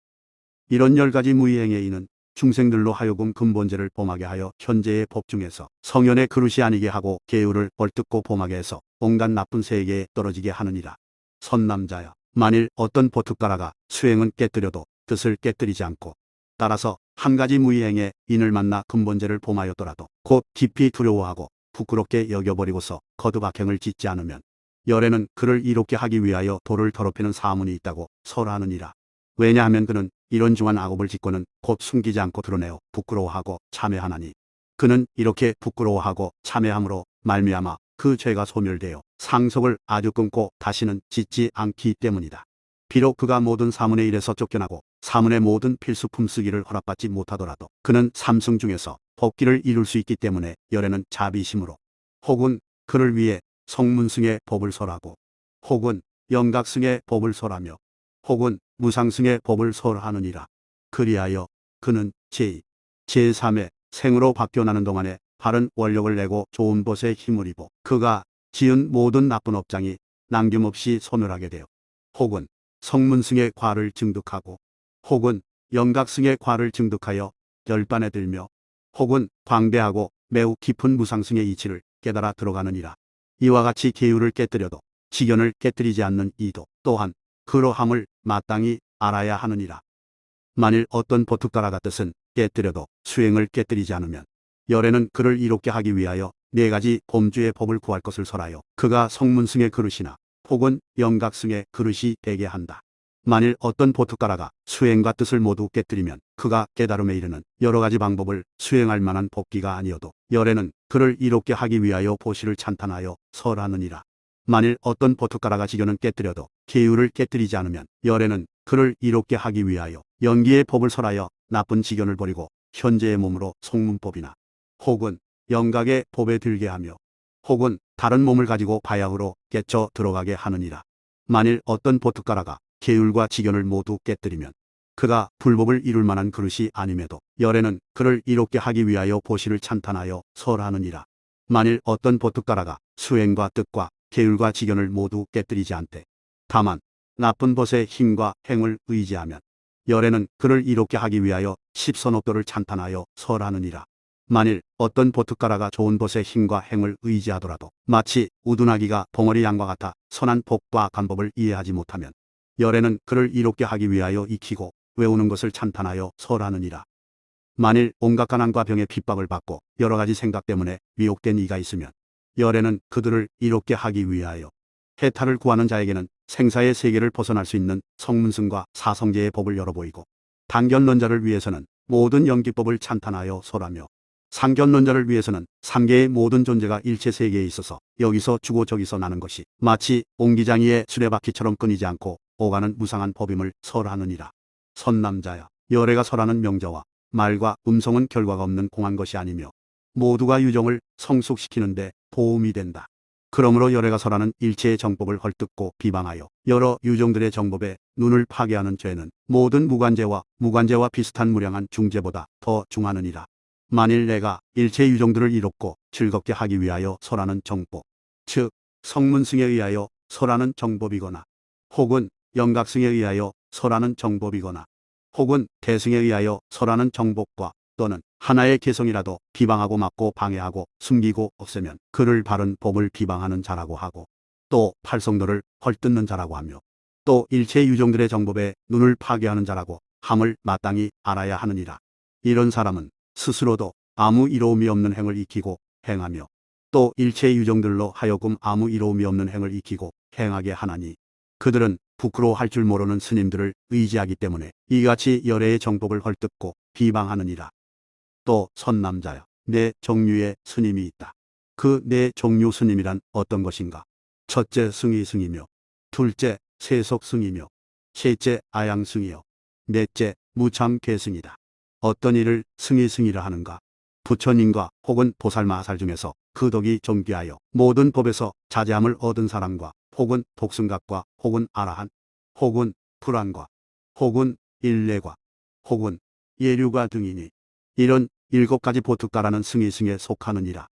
이런 10가지 무의행의 이는 중생들로 하여금 근본제를 범하게 하여 현재의 법 중에서 성현의 그릇이 아니게 하고 계율을 얼뜯고 범하게 해서 온갖 나쁜 세계에 떨어지게 하느니라. 선남자여, 만일 어떤 보특가라가 수행은 깨뜨려도 뜻을 깨뜨리지 않고 따라서 한 가지 무의행에 인을 만나 근본제를 범하였더라도 곧 깊이 두려워하고 부끄럽게 여겨버리고서 거듭 악행을 짓지 않으면 열에는 그를 이롭게 하기 위하여 도를 더럽히는 사문이 있다고 설하느니라. 왜냐하면 그는 이런 중한 악업을 짓고는 곧 숨기지 않고 드러내어 부끄러워하고 참회하나니 그는 이렇게 부끄러워하고 참회함으로 말미암아 그 죄가 소멸되어 상속을 아주 끊고 다시는 짓지 않기 때문이다. 비록 그가 모든 사문의 일에서 쫓겨나고 사문의 모든 필수품 쓰기를 허락받지 못하더라도 그는 삼승 중에서 법기를 이룰 수 있기 때문에 열에는 자비심으로 혹은 그를 위해 성문승의 법을 설하고 혹은 영각승의 법을 설하며 혹은 무상승의 법을 설하느니라. 그리하여 그는 제2, 제3의 생으로 바뀌어나는 동안에 바른 원력을 내고 좋은 것에 힘을 입어 그가 지은 모든 나쁜 업장이 남김없이 소멸하게 되어 혹은 성문승의 과를 증득하고 혹은 영각승의 과를 증득하여 열반에 들며 혹은 광대하고 매우 깊은 무상승의 이치를 깨달아 들어가느니라. 이와 같이 계율을 깨뜨려도 지견을 깨뜨리지 않는 이도 또한 그러함을 마땅히 알아야 하느니라. 만일 어떤 보특가라가 뜻은 깨뜨려도 수행을 깨뜨리지 않으면 열에는 그를 이롭게 하기 위하여 4가지 범주의 법을 구할 것을 설하여 그가 성문승의 그릇이나 혹은 영각승의 그릇이 되게 한다. 만일 어떤 보특가라가 수행과 뜻을 모두 깨뜨리면 그가 깨달음에 이르는 여러 가지 방법을 수행할 만한 법기가 아니어도 열에는 그를 이롭게 하기 위하여 보시를 찬탄하여 설하느니라. 만일 어떤 보특가라가 지견은 깨뜨려도 계율을 깨뜨리지 않으면 열에는 그를 이롭게 하기 위하여 연기의 법을 설하여 나쁜 지견을 버리고 현재의 몸으로 송문법이나 혹은 영각의 법에 들게 하며 혹은 다른 몸을 가지고 바야흐로 깨쳐 들어가게 하느니라. 만일 어떤 보특가라가 계율과 지견을 모두 깨뜨리면 그가 불법을 이룰 만한 그릇이 아님에도 열에는 그를 이롭게 하기 위하여 보시를 찬탄하여 설하느니라. 만일 어떤 보특가라가 수행과 뜻과 계율과 지견을 모두 깨뜨리지 않되 다만 나쁜 벗의 힘과 행을 의지하면 열에는 그를 이롭게 하기 위하여 십선업도를 찬탄하여 설하느니라. 만일 어떤 보특가라가 좋은 벗의 힘과 행을 의지하더라도 마치 우둔하기가 벙어리 양과 같아 선한 법과 악한 법을 이해하지 못하면 열에는 그를 이롭게 하기 위하여 익히고 외우는 것을 찬탄하여 설하느니라. 만일 온갖 가난과 병의 핍박을 받고 여러 가지 생각 때문에 미혹된 이가 있으면 열에는 그들을 이롭게 하기 위하여 해탈을 구하는 자에게는 생사의 세계를 벗어날 수 있는 성문승과 사성제의 법을 열어 보이고 단견론자를 위해서는 모든 연기법을 찬탄하여 설하며 상견론자를 위해서는 3개의 모든 존재가 일체 세계에 있어서 여기서 주고 저기서 나는 것이 마치 옹기장이의 수레바퀴처럼 끊이지 않고 오가는 무상한 법임을 설하느니라. 선남자여, 열애가 설하는 명자와 말과 음성은 결과가 없는 공한 것이 아니며 모두가 유정을 성숙시키는데 도움이 된다. 그러므로 열애가 설하는 일체의 정법을 헐뜯고 비방하여 여러 유정들의 정법에 눈을 파괴하는 죄는 모든 무관죄와 비슷한 무량한 중죄보다 더 중하느니라. 만일 내가 일체 유정들을 이롭고 즐겁게 하기 위하여 설하는 정법, 즉 성문승에 의하여 설하는 정법이거나 혹은 영각승에 의하여 설하는 정법이거나 혹은 대승에 의하여 설하는 정법과 또는 하나의 개성이라도 비방하고 막고 방해하고 숨기고 없애면 그를 바른 법을 비방하는 자라고 하고 또 팔성도를 헐뜯는 자라고 하며 또 일체 유정들의 정법에 눈을 파괴하는 자라고 함을 마땅히 알아야 하느니라. 이런 사람은 스스로도 아무 이로움이 없는 행을 익히고 행하며 또 일체 유정들로 하여금 아무 이로움이 없는 행을 익히고 행하게 하나니 그들은 부끄러워할 줄 모르는 스님들을 의지하기 때문에 이같이 열애의 정법을 헐뜯고 비방하느니라. 또 선남자여, 네 종류의 스님이 있다. 그 네 종류 스님이란 어떤 것인가? 첫째 승의승이며 둘째 세속승이며 셋째 아양승이요 넷째 무참계승이다. 어떤 일을 승의승이라 하는가? 부처님과 혹은 보살마살 중에서 그 덕이 존귀하여 모든 법에서 자제함을 얻은 사람과 혹은 독승각과 혹은 아라한 혹은 불안과 혹은 일례과 혹은 예류가 등이니 이런 7가지 보특가라는 승의승에 속하느니라.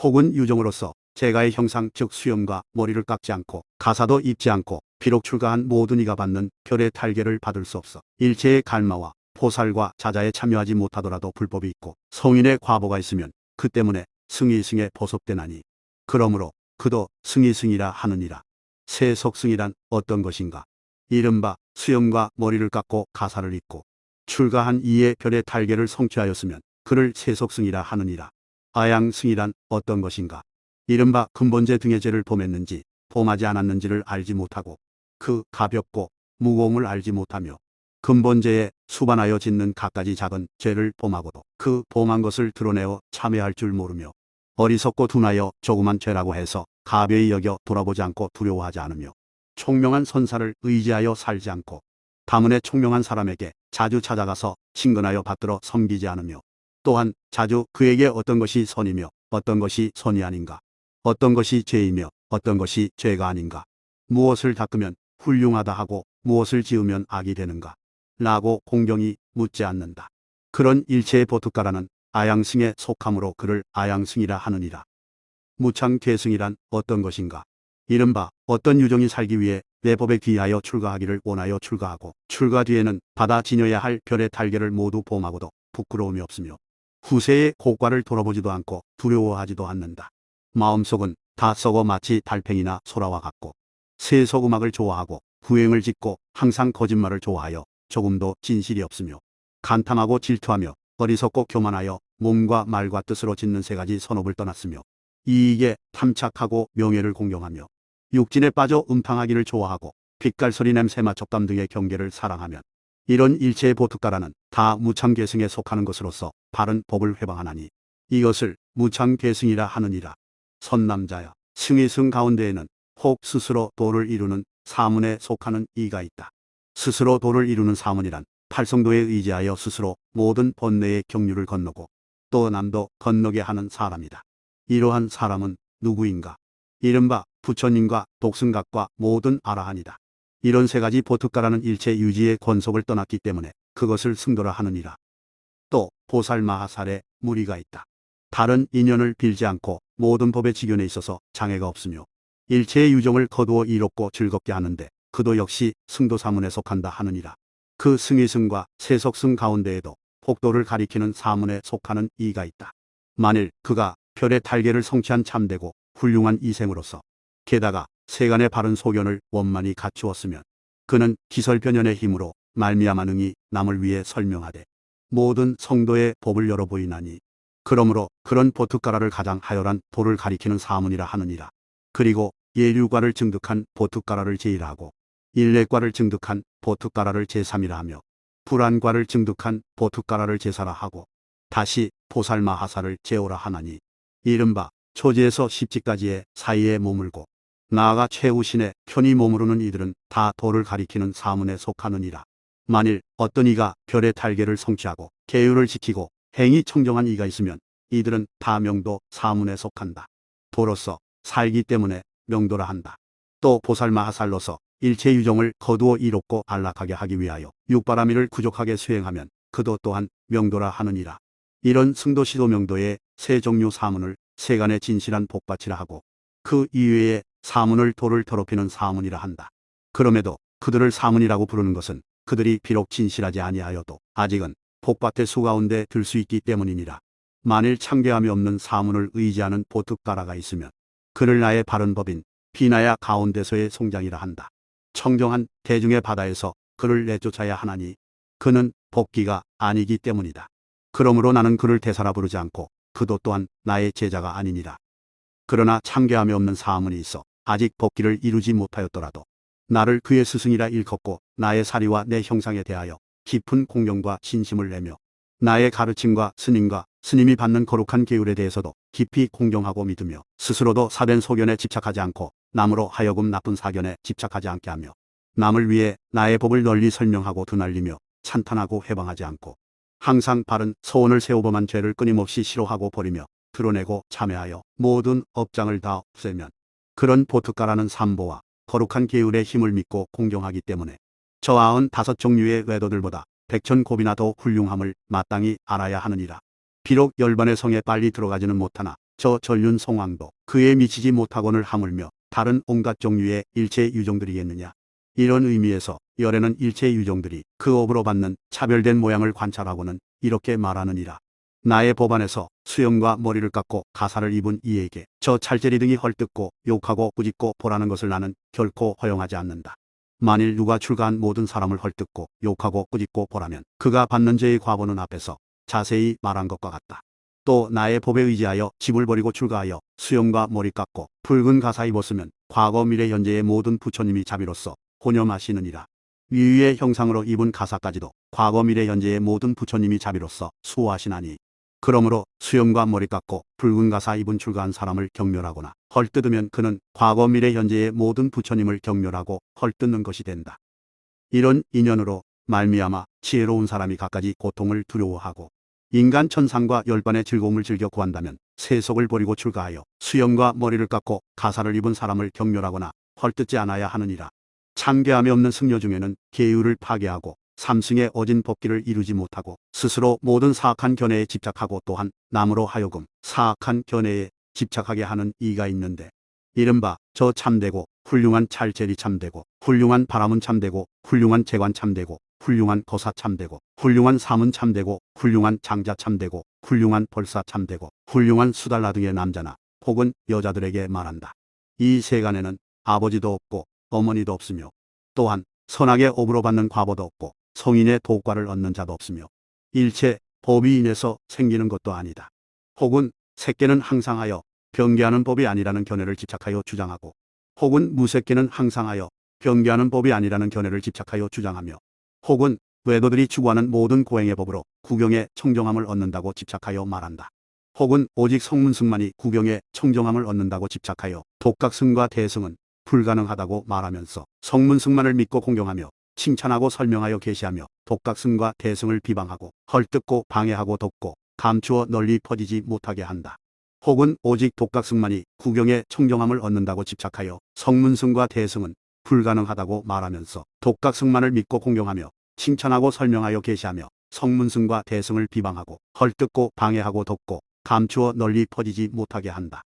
혹은 유정으로서 제가의 형상 즉 수염과 머리를 깎지 않고 가사도 입지 않고 비록 출가한 모든 이가 받는 별의 탈계를 받을 수 없어 일체의 갈마와 포살과 자자에 참여하지 못하더라도 불법이 있고 성인의 과보가 있으면 그 때문에 승의승에 보섭되나니 그러므로 그도 승이승이라 하느니라. 세속승이란 어떤 것인가? 이른바 수염과 머리를 깎고 가사를 입고 출가한 이의 별의 달걀을 성취하였으면 그를 세속승이라 하느니라. 아양승이란 어떤 것인가? 이른바 근본제 등의 죄를 범했는지 범하지 않았는지를 알지 못하고 그 가볍고 무거움을 알지 못하며 근본죄에 수반하여 짓는 갖가지 작은 죄를 범하고도 그 범한 것을 드러내어 참회할 줄 모르며 어리석고 둔하여 조그만 죄라고 해서 가벼이 여겨 돌아보지 않고 두려워하지 않으며 총명한 선사를 의지하여 살지 않고 다문에 총명한 사람에게 자주 찾아가서 친근하여 받들어 섬기지 않으며 또한 자주 그에게 어떤 것이 선이며 어떤 것이 선이 아닌가, 어떤 것이 죄이며 어떤 것이 죄가 아닌가, 무엇을 닦으면 훌륭하다 하고 무엇을 지으면 악이 되는가 라고 공경히 묻지 않는다. 그런 일체의 보특가라는 아양승에 속함으로 그를 아양승이라 하느니라. 무창괴승이란 어떤 것인가? 이른바 어떤 유종이 살기 위해 내 법에 귀하여 출가하기를 원하여 출가하고 출가 뒤에는 받아 지녀야 할 별의 달걀을 모두 범하고도 부끄러움이 없으며 후세의 고과를 돌아보지도 않고 두려워하지도 않는다. 마음속은 다 썩어 마치 달팽이나 소라와 같고 세속음악을 좋아하고 후행을 짓고 항상 거짓말을 좋아하여 조금도 진실이 없으며 간탐하고 질투하며 어리석고 교만하여 몸과 말과 뜻으로 짓는 세 가지 선업을 떠났으며 이익에 탐착하고 명예를 공경하며 육진에 빠져 음탕하기를 좋아하고 빛깔소리 냄새 맛촉감 등의 경계를 사랑하면 이런 일체의 보특가라는 다 무창괴승에 속하는 것으로서 바른 법을 회방하나니 이것을 무창괴승이라 하느니라. 선남자야, 승의승 가운데에는 혹 스스로 도를 이루는 사문에 속하는 이가 있다. 스스로 도를 이루는 사문이란 팔성도에 의지하여 스스로 모든 번뇌의 경류를 건너고 또 남도 건너게 하는 사람이다. 이러한 사람은 누구인가? 이른바 부처님과 독승각과 모든 아라한이다. 이런 세 가지 보특가라는 일체 유지의 권속을 떠났기 때문에 그것을 승도라 하느니라. 또 보살마하살에 무리가 있다. 다른 인연을 빌지 않고 모든 법의 지견에 있어서 장애가 없으며 일체의 유종을 거두어 이롭고 즐겁게 하는데 그도 역시 승도사문에 속한다 하느니라. 그 승의승과 세속승 가운데에도 복도를 가리키는 사문에 속하는 이가 있다. 만일 그가 별의 달걀을 성취한 참되고 훌륭한 이생으로서 게다가 세간의 바른 소견을 원만히 갖추었으면 그는 기설변연의 힘으로 말미암아 능히 남을 위해 설명하되 모든 성도의 법을 열어 보이나니 그러므로 그런 보특가라를 가장 하열한 도를 가리키는 사문이라 하느니라. 그리고 예류과를 증득한 보특가라를 제1하고 일례과를 증득한 보특가라를 제3이라 하며 불안과를 증득한 보특가라를 제4라 하고 다시 보살마하사를 제5라 하나니 이른바 초지에서 십지까지의 사이에 머물고 나아가 최우신에 편히 머무르는 이들은 다 도를 가리키는 사문에 속하느니라. 만일 어떤 이가 별의 달걀을 성취하고 계율을 지키고 행이 청정한 이가 있으면 이들은 다 명도 사문에 속한다. 도로서 살기 때문에 명도라 한다. 또 보살마하살로서 일체 유종을 거두어 이롭고 안락하게 하기 위하여 육바라미를 구족하게 수행하면 그도 또한 명도라 하느니라. 이런 승도시도 명도의 세 종류 사문을 세간의 진실한 복받치라 하고 그 이외에 사문을 도를 더럽히는 사문이라 한다. 그럼에도 그들을 사문이라고 부르는 것은 그들이 비록 진실하지 아니하여도 아직은 복밭의 수 가운데 들 수 있기 때문이니라. 만일 참괴함이 없는 사문을 의지하는 보특가라가 있으면 그를 나의 바른 법인 비나야 가운데서의 송장이라 한다. 청정한 대중의 바다에서 그를 내쫓아야 하나니 그는 법기가 아니기 때문이다. 그러므로 나는 그를 대사라 부르지 않고 그도 또한 나의 제자가 아니니라. 그러나 참괴함이 없는 사문이 있어 아직 법기를 이루지 못하였더라도 나를 그의 스승이라 일컫고 나의 사리와 내 형상에 대하여 깊은 공경과 진심을 내며 나의 가르침과 스님과 스님이 받는 거룩한 계율에 대해서도 깊이 공경하고 믿으며 스스로도 사된 소견에 집착하지 않고 남으로 하여금 나쁜 사견에 집착하지 않게 하며 남을 위해 나의 법을 널리 설명하고 드날리며 찬탄하고 회방하지 않고 항상 바른 소원을 세워 범한 죄를 끊임없이 싫어하고 버리며 드러내고 참회하여 모든 업장을 다 없애면 그런 보특가라는 삼보와 거룩한 계율의 힘을 믿고 공경하기 때문에 저 95종류의 외도들보다 백천곱이나 더 훌륭함을 마땅히 알아야 하느니라. 비록 열반의 성에 빨리 들어가지는 못하나 저 전륜 성왕도 그에 미치지 못하거늘 하물며 다른 온갖 종류의 일체 유종들이겠느냐. 이런 의미에서 열에는 일체 유종들이 그 업으로 받는 차별된 모양을 관찰하고는 이렇게 말하느니라. 나의 법안에서 수염과 머리를 깎고 가사를 입은 이에게 저 찰제리 등이 헐뜯고 욕하고 꾸짖고 보라는 것을 나는 결코 허용하지 않는다. 만일 누가 출가한 모든 사람을 헐뜯고 욕하고 꾸짖고 보라면 그가 받는 죄의 과보는 앞에서 자세히 말한 것과 같다. 또 나의 법에 의지하여 집을 버리고 출가하여 수염과 머리 깎고 붉은 가사 입었으면 과거 미래 현재의 모든 부처님이 자비로서 혼염하시느니라. 위위의 형상으로 입은 가사까지도 과거 미래 현재의 모든 부처님이 자비로서 수호하시나니 그러므로 수염과 머리 깎고 붉은 가사 입은 출가한 사람을 경멸하거나 헐뜯으면 그는 과거 미래 현재의 모든 부처님을 경멸하고 헐뜯는 것이 된다. 이런 인연으로 말미암아 지혜로운 사람이 갖가지 고통을 두려워하고 인간 천상과 열반의 즐거움을 즐겨 구한다면 세속을 버리고 출가하여 수염과 머리를 깎고 가사를 입은 사람을 경멸하거나 헐뜯지 않아야 하느니라. 참괴함이 없는 승려 중에는 계율을 파괴하고 삼승의 어진 법기를 이루지 못하고 스스로 모든 사악한 견해에 집착하고 또한 남으로 하여금 사악한 견해에 집착하게 하는 이가 있는데 이른바 저 참되고 훌륭한 찰제리 참되고 훌륭한 바람은 참되고 훌륭한 재관 참되고 훌륭한 거사 참되고 훌륭한 삼은 참되고 훌륭한 장자 참되고 훌륭한 벌사 참되고 훌륭한 수달라 등의 남자나 혹은 여자들에게 말한다. 이 세간에는 아버지도 없고 어머니도 없으며 또한 선악의 업으로 받는 과보도 없고 성인의 도과를 얻는 자도 없으며 일체 법이 인해서 생기는 것도 아니다. 혹은 새끼는 항상하여 변개하는 법이 아니라는 견해를 집착하여 주장하고 혹은 무새끼는 항상하여 변개하는 법이 아니라는 견해를 집착하여 주장하며 혹은 외도들이 추구하는 모든 고행의 법으로 구경의 청정함을 얻는다고 집착하여 말한다. 혹은 오직 성문승만이 구경의 청정함을 얻는다고 집착하여 독각승과 대승은 불가능하다고 말하면서 성문승만을 믿고 공경하며 칭찬하고 설명하여 계시하며 독각승과 대승을 비방하고 헐뜯고 방해하고 덮고 감추어 널리 퍼지지 못하게 한다. 혹은 오직 독각승만이 구경의 청정함을 얻는다고 집착하여 성문승과 대승은 불가능하다고 말하면서 독각승만을 믿고 공경하며 칭찬하고 설명하여 계시하며 성문승과 대승을 비방하고 헐뜯고 방해하고 덮고 감추어 널리 퍼지지 못하게 한다.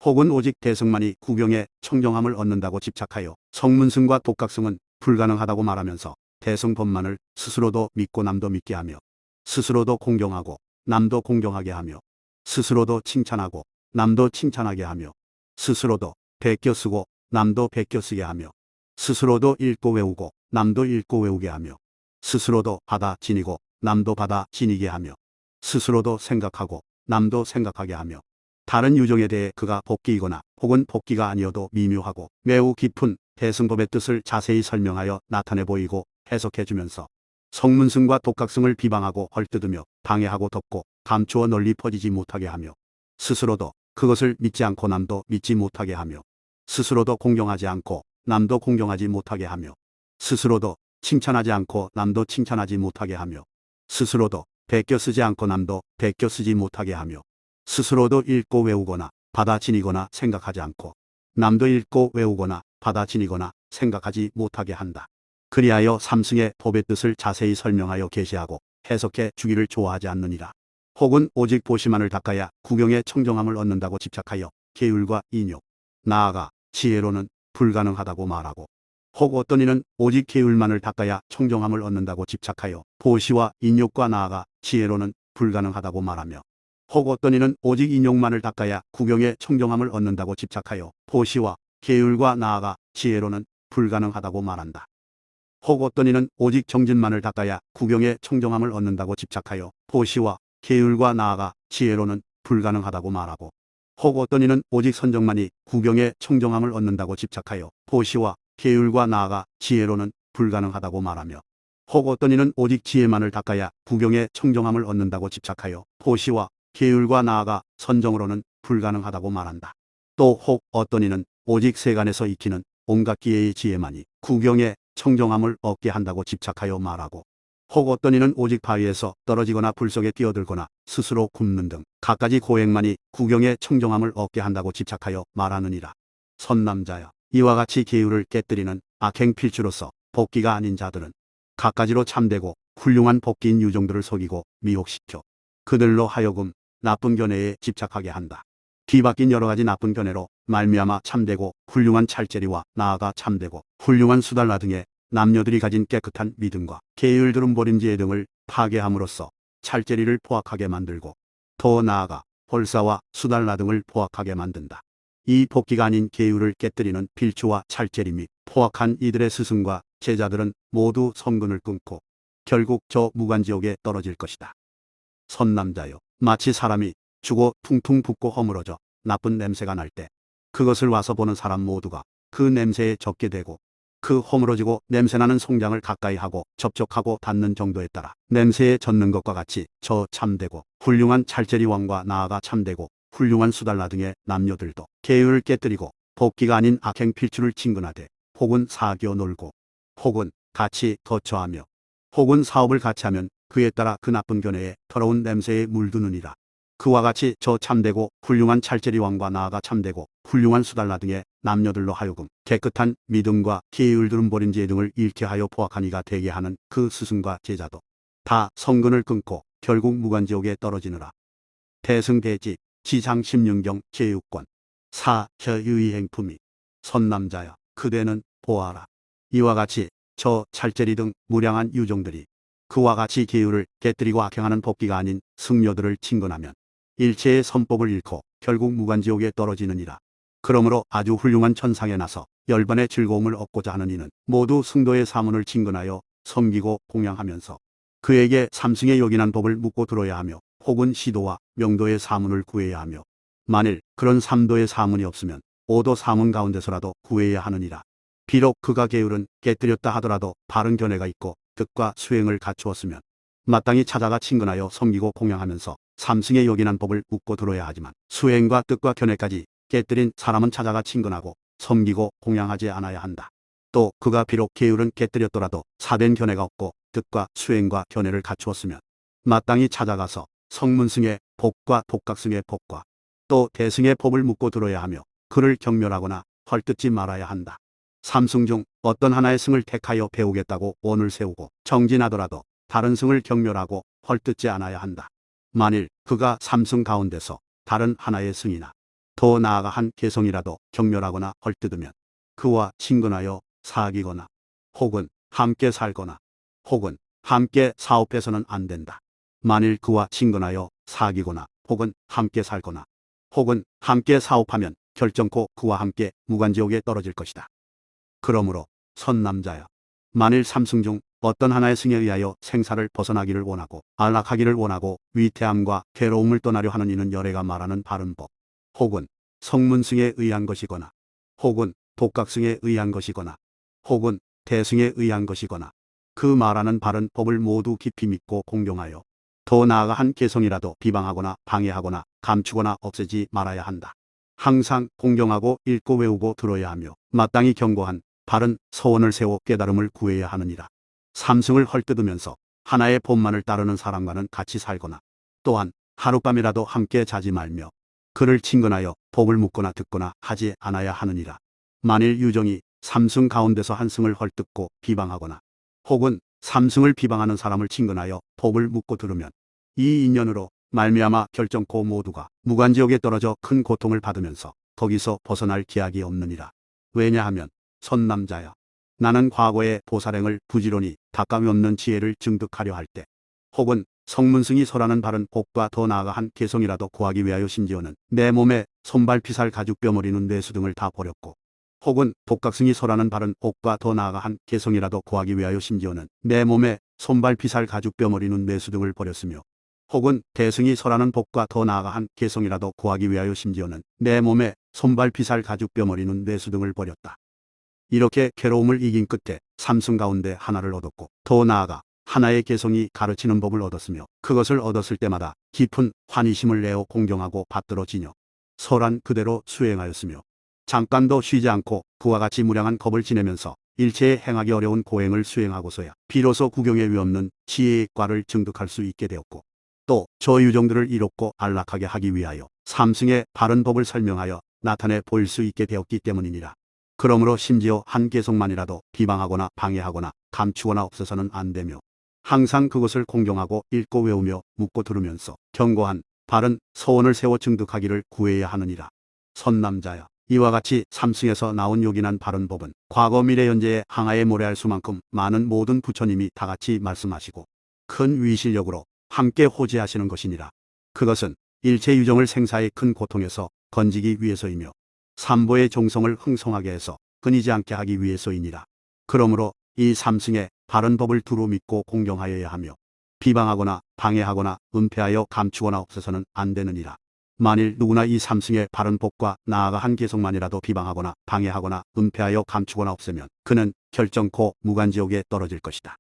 혹은 오직 대승만이 구경의 청정함을 얻는다고 집착하여 성문승과 독각승은 불가능하다고 말하면서 대승법만을 스스로도 믿고 남도 믿게 하며 스스로도 공경하고 남도 공경하게 하며 스스로도 칭찬하고 남도 칭찬하게 하며 스스로도 베껴 쓰고 남도 베껴 쓰게 하며 스스로도 읽고 외우고 남도 읽고 외우게 하며 스스로도 받아 지니고 남도 받아 지니게 하며 스스로도 생각하고 남도 생각하게 하며 다른 유종에 대해 그가 복기이거나 혹은 복기가 아니어도 미묘하고 매우 깊은 대승법의 뜻을 자세히 설명하여 나타내 보이고 해석해 주면서 성문승과 독각승을 비방하고 헐뜯으며 방해하고 덮고 감추어 널리 퍼지지 못하게 하며 스스로도 그것을 믿지 않고 남도 믿지 못하게 하며 스스로도 공경하지 않고 남도 공경하지 못하게 하며 스스로도 칭찬하지 않고 남도 칭찬하지 못하게 하며 스스로도 베껴 쓰지 않고 남도 베껴 쓰지 못하게 하며 스스로도 읽고 외우거나 받아 지니거나 생각하지 않고 남도 읽고 외우거나 받아 지니거나 생각하지 못하게 한다. 그리하여 삼승의 법의 뜻을 자세히 설명하여 계시하고 해석해 주기를 좋아하지 않느니라. 혹은 오직 보시만을 닦아야 구경의 청정함을 얻는다고 집착하여 계율과 인욕, 나아가 지혜로는 불가능하다고 말하고 혹 어떤 이는 오직 계율만을 닦아야 청정함을 얻는다고 집착하여 보시와 인욕과 나아가 지혜로는 불가능하다고 말하며 혹 어떤 이는 오직 인욕만을 닦아야 구경의 청정함을 얻는다고 집착하여 보시와 계율과 나아가 지혜로는 불가능하다고 말한다. 혹 어떤 이는 오직 정진만을 닦아야 구경의 청정함을 얻는다고 집착하여 보시와 계율과 나아가 지혜로는 불가능하다고 말하고 혹 어떤 이는 오직 선정만이 구경의 청정함을 얻는다고 집착하여 보시와 계율과 나아가 지혜로는 불가능하다고 말하며 혹 어떤 이는 오직 지혜만을 닦아야 구경의 청정함을 얻는다고 집착하여 보시와 계율과 나아가 선정으로는 불가능하다고 말한다. 또 혹 어떤 이는 오직 세간에서 익히는 온갖 기회의 지혜만이 구경의 청정함을 얻게 한다고 집착하여 말하고 혹 어떤 이는 오직 바위에서 떨어지거나 불 속에 뛰어들거나 스스로 굽는 등 갖가지 고행만이 구경의 청정함을 얻게 한다고 집착하여 말하느니라. 선남자여, 이와 같이 계율을 깨뜨리는 악행 필주로서 복기가 아닌 자들은 갖가지로 참되고 훌륭한 복기인 유종들을 속이고 미혹시켜 그들로 하여금 나쁜 견해에 집착하게 한다. 뒤바뀐 여러가지 나쁜 견해로 말미암아 참되고 훌륭한 찰제리와 나아가 참되고 훌륭한 수달라 등의 남녀들이 가진 깨끗한 믿음과 계율 두름보림지혜 등을 파괴함으로써 찰제리를 포악하게 만들고 더 나아가 벌사와 수달라 등을 포악하게 만든다. 이 복기가 아닌 계율을 깨뜨리는 필추와 찰제리 및 포악한 이들의 스승과 제자들은 모두 성근을 끊고 결국 저 무간지옥에 떨어질 것이다. 선남자여, 마치 사람이 죽어 퉁퉁 붓고 허물어져 나쁜 냄새가 날 때 그것을 와서 보는 사람 모두가 그 냄새에 젖게 되고 그 허물어지고 냄새나는 송장을 가까이 하고 접촉하고 닿는 정도에 따라 냄새에 젖는 것과 같이 저 참되고 훌륭한 찰제리 왕과 나아가 참되고 훌륭한 수달라 등의 남녀들도 계율을 깨뜨리고 복기가 아닌 악행 필추를 친근하되 혹은 사귀어 놀고 혹은 같이 거처하며 혹은 사업을 같이 하면 그에 따라 그 나쁜 견해에 더러운 냄새에 물드느니라. 그와 같이 저 참되고 훌륭한 찰제리 왕과 나아가 참되고 훌륭한 수달라 등의 남녀들로 하여금 깨끗한 믿음과 계율 들은 버린 지 등을 잃게 하여 포악한 이가 되게 하는 그 스승과 제자도 다 성근을 끊고 결국 무간지옥에 떨어지느라. 대승대지 지상 16경 제6권 4. 혀유의행품이 선남자야, 그대는 보아라. 이와 같이 저 찰제리 등 무량한 유종들이 그와 같이 계율을 깨뜨리고 악행하는 복기가 아닌 승려들을 친근하면 일체의 선법을 잃고 결국 무간지옥에 떨어지느니라. 그러므로 아주 훌륭한 천상에 나서 열반의 즐거움을 얻고자 하는 이는 모두 승도의 사문을 친근하여 섬기고 공양하면서 그에게 삼승의 요긴한 법을 묻고 들어야 하며 혹은 시도와 명도의 사문을 구해야 하며 만일 그런 삼도의 사문이 없으면 오도 사문 가운데서라도 구해야 하느니라. 비록 그가 계율은 깨뜨렸다 하더라도 바른 견해가 있고 뜻과 수행을 갖추었으면 마땅히 찾아가 친근하여 섬기고 공양하면서 삼승의 요긴한 법을 묻고 들어야 하지만 수행과 뜻과 견해까지 깨뜨린 사람은 찾아가 친근하고 섬기고 공양하지 않아야 한다. 또 그가 비록 계율은 깨뜨렸더라도 사된 견해가 없고 뜻과 수행과 견해를 갖추었으면 마땅히 찾아가서 성문승의 복과 독각승의 복과 또 대승의 법을 묻고 들어야 하며 그를 경멸하거나 헐뜯지 말아야 한다. 삼승 중 어떤 하나의 승을 택하여 배우겠다고 원을 세우고 정진하더라도 다른 승을 경멸하고 헐뜯지 않아야 한다. 만일 그가 삼승 가운데서 다른 하나의 승이나 더 나아가 한 개성이라도 경멸하거나 헐뜯으면 그와 친근하여 사귀거나 혹은 함께 살거나 혹은 함께 사업해서는 안 된다. 만일 그와 친근하여 사귀거나 혹은 함께 살거나 혹은 함께 사업하면 결정코 그와 함께 무간지옥에 떨어질 것이다. 그러므로 선남자여, 만일 삼승 중 어떤 하나의 승에 의하여 생사를 벗어나기를 원하고 안락하기를 원하고 위태함과 괴로움을 떠나려 하는 이는 열애가 말하는 바른 법 혹은 성문승에 의한 것이거나 혹은 독각승에 의한 것이거나 혹은 대승에 의한 것이거나 그 말하는 바른 법을 모두 깊이 믿고 공경하여 더 나아가 한 개성이라도 비방하거나 방해하거나 감추거나 없애지 말아야 한다. 항상 공경하고 읽고 외우고 들어야 하며 마땅히 경고한 바른 서원을 세워 깨달음을 구해야 하느니라. 삼승을 헐뜯으면서 하나의 법만을 따르는 사람과는 같이 살거나 또한 하룻밤이라도 함께 자지 말며 그를 친근하여 법을 묻거나 듣거나 하지 않아야 하느니라. 만일 유정이 삼승 가운데서 한 승을 헐뜯고 비방하거나 혹은 삼승을 비방하는 사람을 친근하여 법을 묻고 들으면 이 인연으로 말미암아 결정코 모두가 무간지옥에 떨어져 큰 고통을 받으면서 거기서 벗어날 기약이 없느니라. 왜냐하면 선남자야, 나는 과거의 보살행을 부지런히 닦감이 없는 지혜를 증득하려 할 때 혹은 성문승이 설하는 바른 복과 더 나아가 한 개성이라도 구하기 위하여 심지어는 내 몸에 손발 피살 가죽 뼈머리는 뇌수 등을 다 버렸고 혹은 독각승이 설하는 바른 복과 더 나아가 한 개성이라도 구하기 위하여 심지어는 내 몸에 손발 피살 가죽 뼈머리는 뇌수 등을 버렸으며 혹은 대승이 설하는 복과 더 나아가 한 개성이라도 구하기 위하여 심지어는 내 몸에 손발 피살 가죽 뼈머리는 뇌수 등을 버렸다. 이렇게 괴로움을 이긴 끝에 삼승 가운데 하나를 얻었고 더 나아가 하나의 개성이 가르치는 법을 얻었으며 그것을 얻었을 때마다 깊은 환희심을 내어 공경하고 받들어 지녀 설한 그대로 수행하였으며 잠깐도 쉬지 않고 그와 같이 무량한 겁을 지내면서 일체의 행하기 어려운 고행을 수행하고서야 비로소 구경에 위없는 지혜의 과를 증득할 수 있게 되었고 또 저 유종들을 이롭고 안락하게 하기 위하여 삼승의 바른 법을 설명하여 나타내 보일 수 있게 되었기 때문이니라. 그러므로 심지어 한 개성만이라도 비방하거나 방해하거나 감추거나 없어서는 안 되며 항상 그것을 공경하고 읽고 외우며 묻고 들으면서 견고한 바른 서원을 세워 증득하기를 구해야 하느니라. 선남자여, 이와 같이 삼승에서 나온 요긴한 바른 법은 과거 미래 현재의 항하에 모래할 수만큼 많은 모든 부처님이 다같이 말씀하시고 큰 위실력으로 함께 호지하시는 것이니라. 그것은 일체 유정을 생사의 큰 고통에서 건지기 위해서이며 삼보의 종성을 흥성하게 해서 끊이지 않게 하기 위해서이니라. 그러므로 이 삼승의 바른 법을 두루 믿고 공경하여야 하며 비방하거나 방해하거나 은폐하여 감추거나 없애서는 안 되느니라. 만일 누구나 이 삼승의 바른 법과 나아가 한 개성만이라도 비방하거나 방해하거나 은폐하여 감추거나 없애면 그는 결정코 무간지옥에 떨어질 것이다.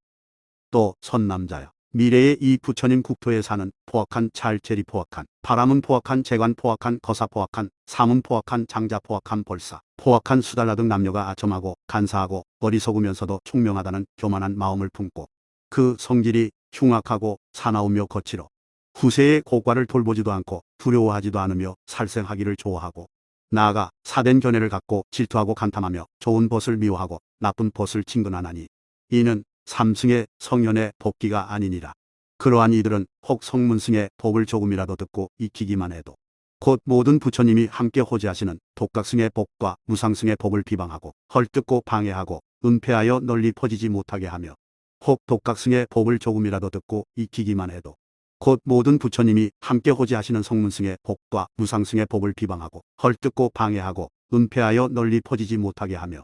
또 선남자여, 미래의 이 부처님 국토에 사는 포악한 찰제리 포악한 바람은 포악한 재관 포악한 거사 포악한 사문 포악한 장자 포악한 벌사 포악한 수달라 등 남녀가 아첨하고 간사하고 어리석으면서도 총명하다는 교만한 마음을 품고 그 성질이 흉악하고 사나우며 거칠어 후세의 고과를 돌보지도 않고 두려워하지도 않으며 살생하기를 좋아하고 나아가 사된 견해를 갖고 질투하고 간탐하며 좋은 벗을 미워하고 나쁜 벗을 친근하나니 이는 삼승의 성현의 법기가 아니니라. 그러한 이들은 혹 성문승의 법을 조금이라도 듣고 익히기만 해도 곧 모든 부처님이 함께 호지하시는 독각승의 법과 무상승의 법을 비방하고 헐뜯고 방해하고 은폐하여 널리 퍼지지 못하게 하며 혹 독각승의 법을 조금이라도 듣고 익히기만 해도 곧 모든 부처님이 함께 호지하시는 성문승의 법과 무상승의 법을 비방하고 헐뜯고 방해하고 은폐하여 널리 퍼지지 못하게 하며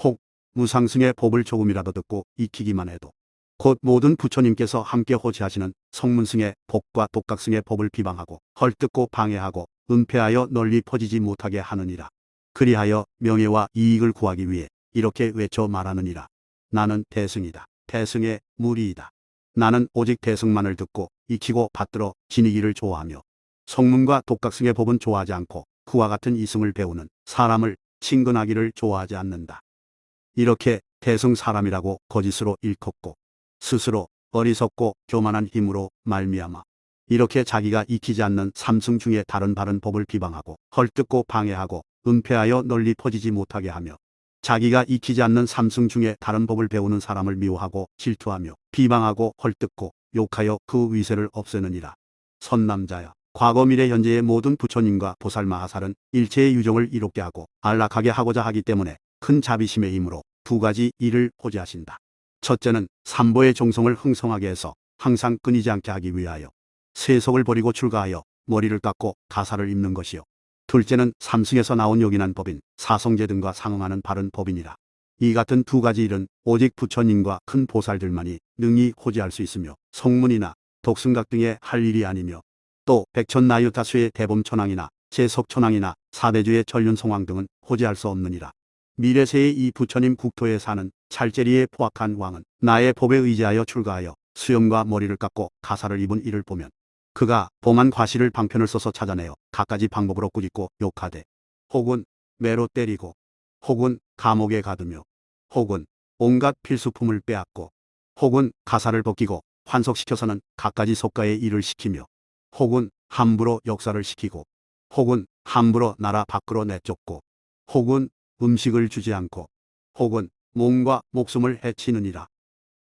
혹 무상승의 법을 조금이라도 듣고 익히기만 해도 곧 모든 부처님께서 함께 호지하시는 성문승의 법과 독각승의 법을 비방하고 헐뜯고 방해하고 은폐하여 널리 퍼지지 못하게 하느니라. 그리하여 명예와 이익을 구하기 위해 이렇게 외쳐 말하느니라. 나는 대승이다. 대승의 무리이다. 나는 오직 대승만을 듣고 익히고 받들어 지니기를 좋아하며 성문과 독각승의 법은 좋아하지 않고 그와 같은 이승을 배우는 사람을 친근하기를 좋아하지 않는다. 이렇게 대승 사람이라고 거짓으로 일컫고 스스로 어리석고 교만한 힘으로 말미암아 이렇게 자기가 익히지 않는 삼승 중에 다른 바른 법을 비방하고 헐뜯고 방해하고 은폐하여 널리 퍼지지 못하게 하며 자기가 익히지 않는 삼승 중에 다른 법을 배우는 사람을 미워하고 질투하며 비방하고 헐뜯고 욕하여 그 위세를 없애느니라. 선남자여, 과거 미래 현재의 모든 부처님과 보살마하살은 일체의 유정을 이롭게 하고 안락하게 하고자 하기 때문에 큰 자비심의 힘으로 두 가지 일을 호지하신다. 첫째는 삼보의 종성을 흥성하게 해서 항상 끊이지 않게 하기 위하여 세속을 버리고 출가하여 머리를 깎고 가사를 입는 것이요. 둘째는 삼승에서 나온 요긴한 법인 사성제 등과 상응하는 바른 법이니라. 이 같은 두 가지 일은 오직 부처님과 큰 보살들만이 능히 호지할 수 있으며 성문이나 독승각 등의 할 일이 아니며 또 백천나유타수의 대범천왕이나 제석천왕이나 사대주의 전륜성왕 등은 호지할 수 없느니라. 미래세의 이 부처님 국토에 사는 찰제리의 포악한 왕은 나의 법에 의지하여 출가하여 수염과 머리를 깎고 가사를 입은 이를 보면 그가 범한 과실을 방편을 써서 찾아내어 갖가지 방법으로 꾸짖고 욕하되 혹은 매로 때리고 혹은 감옥에 가두며 혹은 온갖 필수품을 빼앗고 혹은 가사를 벗기고 환석시켜서는 갖가지 속가의 일을 시키며 혹은 함부로 역사를 시키고 혹은 함부로 나라 밖으로 내쫓고 혹은 음식을 주지 않고 혹은 몸과 목숨을 해치느니라.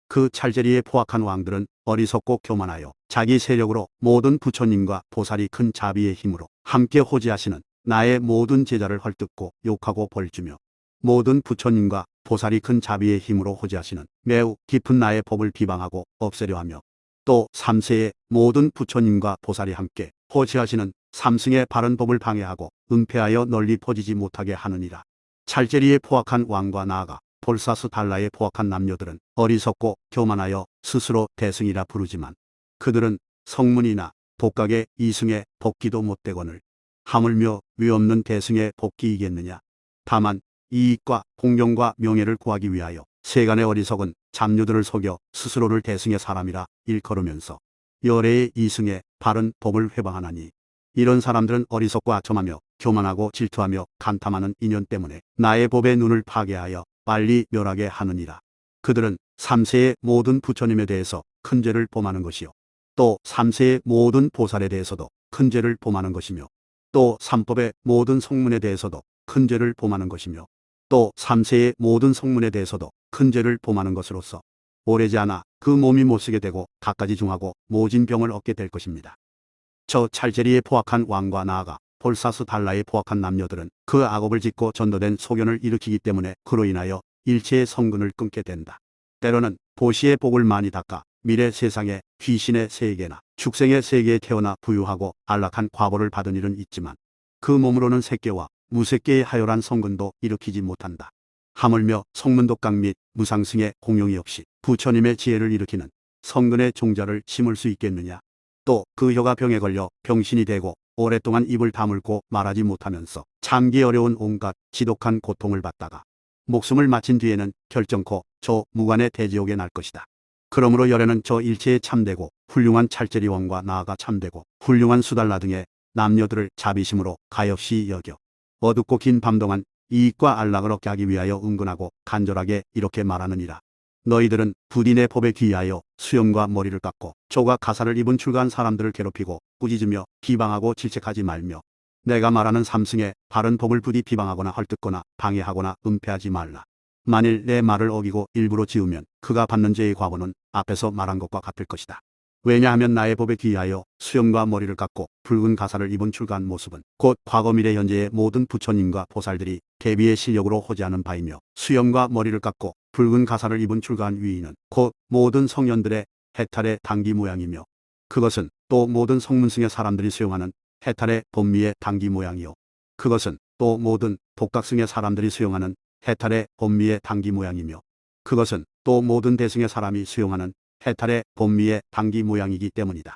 그 찰제리의 포악한 왕들은 어리석고 교만하여 자기 세력으로 모든 부처님과 보살이 큰 자비의 힘으로 함께 호지하시는 나의 모든 제자를 헐뜯고 욕하고 벌주며 모든 부처님과 보살이 큰 자비의 힘으로 호지하시는 매우 깊은 나의 법을 비방하고 없애려 하며 또 삼세의 모든 부처님과 보살이 함께 호지하시는 삼승의 바른 법을 방해하고 은폐하여 널리 퍼지지 못하게 하느니라. 찰제리의 포악한 왕과 나아가 볼사스 달라의 포악한 남녀들은 어리석고 교만하여 스스로 대승이라 부르지만 그들은 성문이나 독각의 이승의 법기도 못되거늘 하물며 위없는 대승의 법기이겠느냐. 다만 이익과 공경과 명예를 구하기 위하여 세간의 어리석은 잡류들을 속여 스스로를 대승의 사람이라 일컬으면서 열애의 이승의 바른 법을 회방하나니 이런 사람들은 어리석고 아첨하며 교만하고 질투하며 간탐하는 인연 때문에 나의 법의 눈을 파괴하여 빨리 멸하게 하느니라. 그들은 삼세의 모든 부처님에 대해서 큰 죄를 범하는 것이요 또 삼세의 모든 보살에 대해서도 큰 죄를 범하는 것이며 또 삼법의 모든 성문에 대해서도 큰 죄를 범하는 것이며 또 삼세의 모든 성문에 대해서도 큰 죄를 범하는 것으로서 오래지 않아 그 몸이 못쓰게 되고 갖가지 중하고 모진 병을 얻게 될 것입니다. 저 찰제리의 포악한 왕과 나아가 볼사스 달라의 포악한 남녀들은 그 악업을 짓고 전도된 소견을 일으키기 때문에 그로 인하여 일체의 성근을 끊게 된다. 때로는 보시의 복을 많이 닦아 미래 세상에 귀신의 세계나 축생의 세계에 태어나 부유하고 안락한 과보를 받은 일은 있지만 그 몸으로는 색계와 무색계의 하열한 성근도 일으키지 못한다. 하물며 성문독각 및 무상승의 공용이 없이 부처님의 지혜를 일으키는 성근의 종자를 심을 수 있겠느냐. 또 그 혀가 병에 걸려 병신이 되고 오랫동안 입을 다물고 말하지 못하면서 참기 어려운 온갖 지독한 고통을 받다가 목숨을 마친 뒤에는 결정코 저 무관의 대지옥에 날 것이다. 그러므로 열애는 저 일체에 참되고 훌륭한 찰제리왕과 나아가 참되고 훌륭한 수달라 등의 남녀들을 자비심으로 가엾이 여겨 어둡고 긴 밤 동안 이익과 안락을 얻게 하기 위하여 은근하고 간절하게 이렇게 말하느니라. 너희들은 부디 내 법에 귀하여 수염과 머리를 깎고 조각 가사를 입은 출가한 사람들을 괴롭히고 꾸짖으며 비방하고 질책하지 말며 내가 말하는 삼승의 바른 법을 부디 비방하거나 헐뜯거나 방해하거나 은폐하지 말라. 만일 내 말을 어기고 일부러 지으면 그가 받는 죄의 과보는 앞에서 말한 것과 같을 것이다. 왜냐하면 나의 법에 귀하여 수염과 머리를 깎고 붉은 가사를 입은 출가한 모습은 곧 과거 미래 현재의 모든 부처님과 보살들이 대비의 실력으로 호지하는 바이며, 수염과 머리를 깎고 붉은 가사를 입은 출가한 위인은 곧 모든 성년들의 해탈의 당기 모양이며, 그것은 또 모든 성문승의 사람들이 수용하는 해탈의 법미의 당기 모양이요, 그것은 또 모든 독각승의 사람들이 수용하는 해탈의 법미의 당기 모양이며, 그것은 또 모든 대승의 사람이 수용하는 해탈의 법미의 당기 모양이기 때문이다.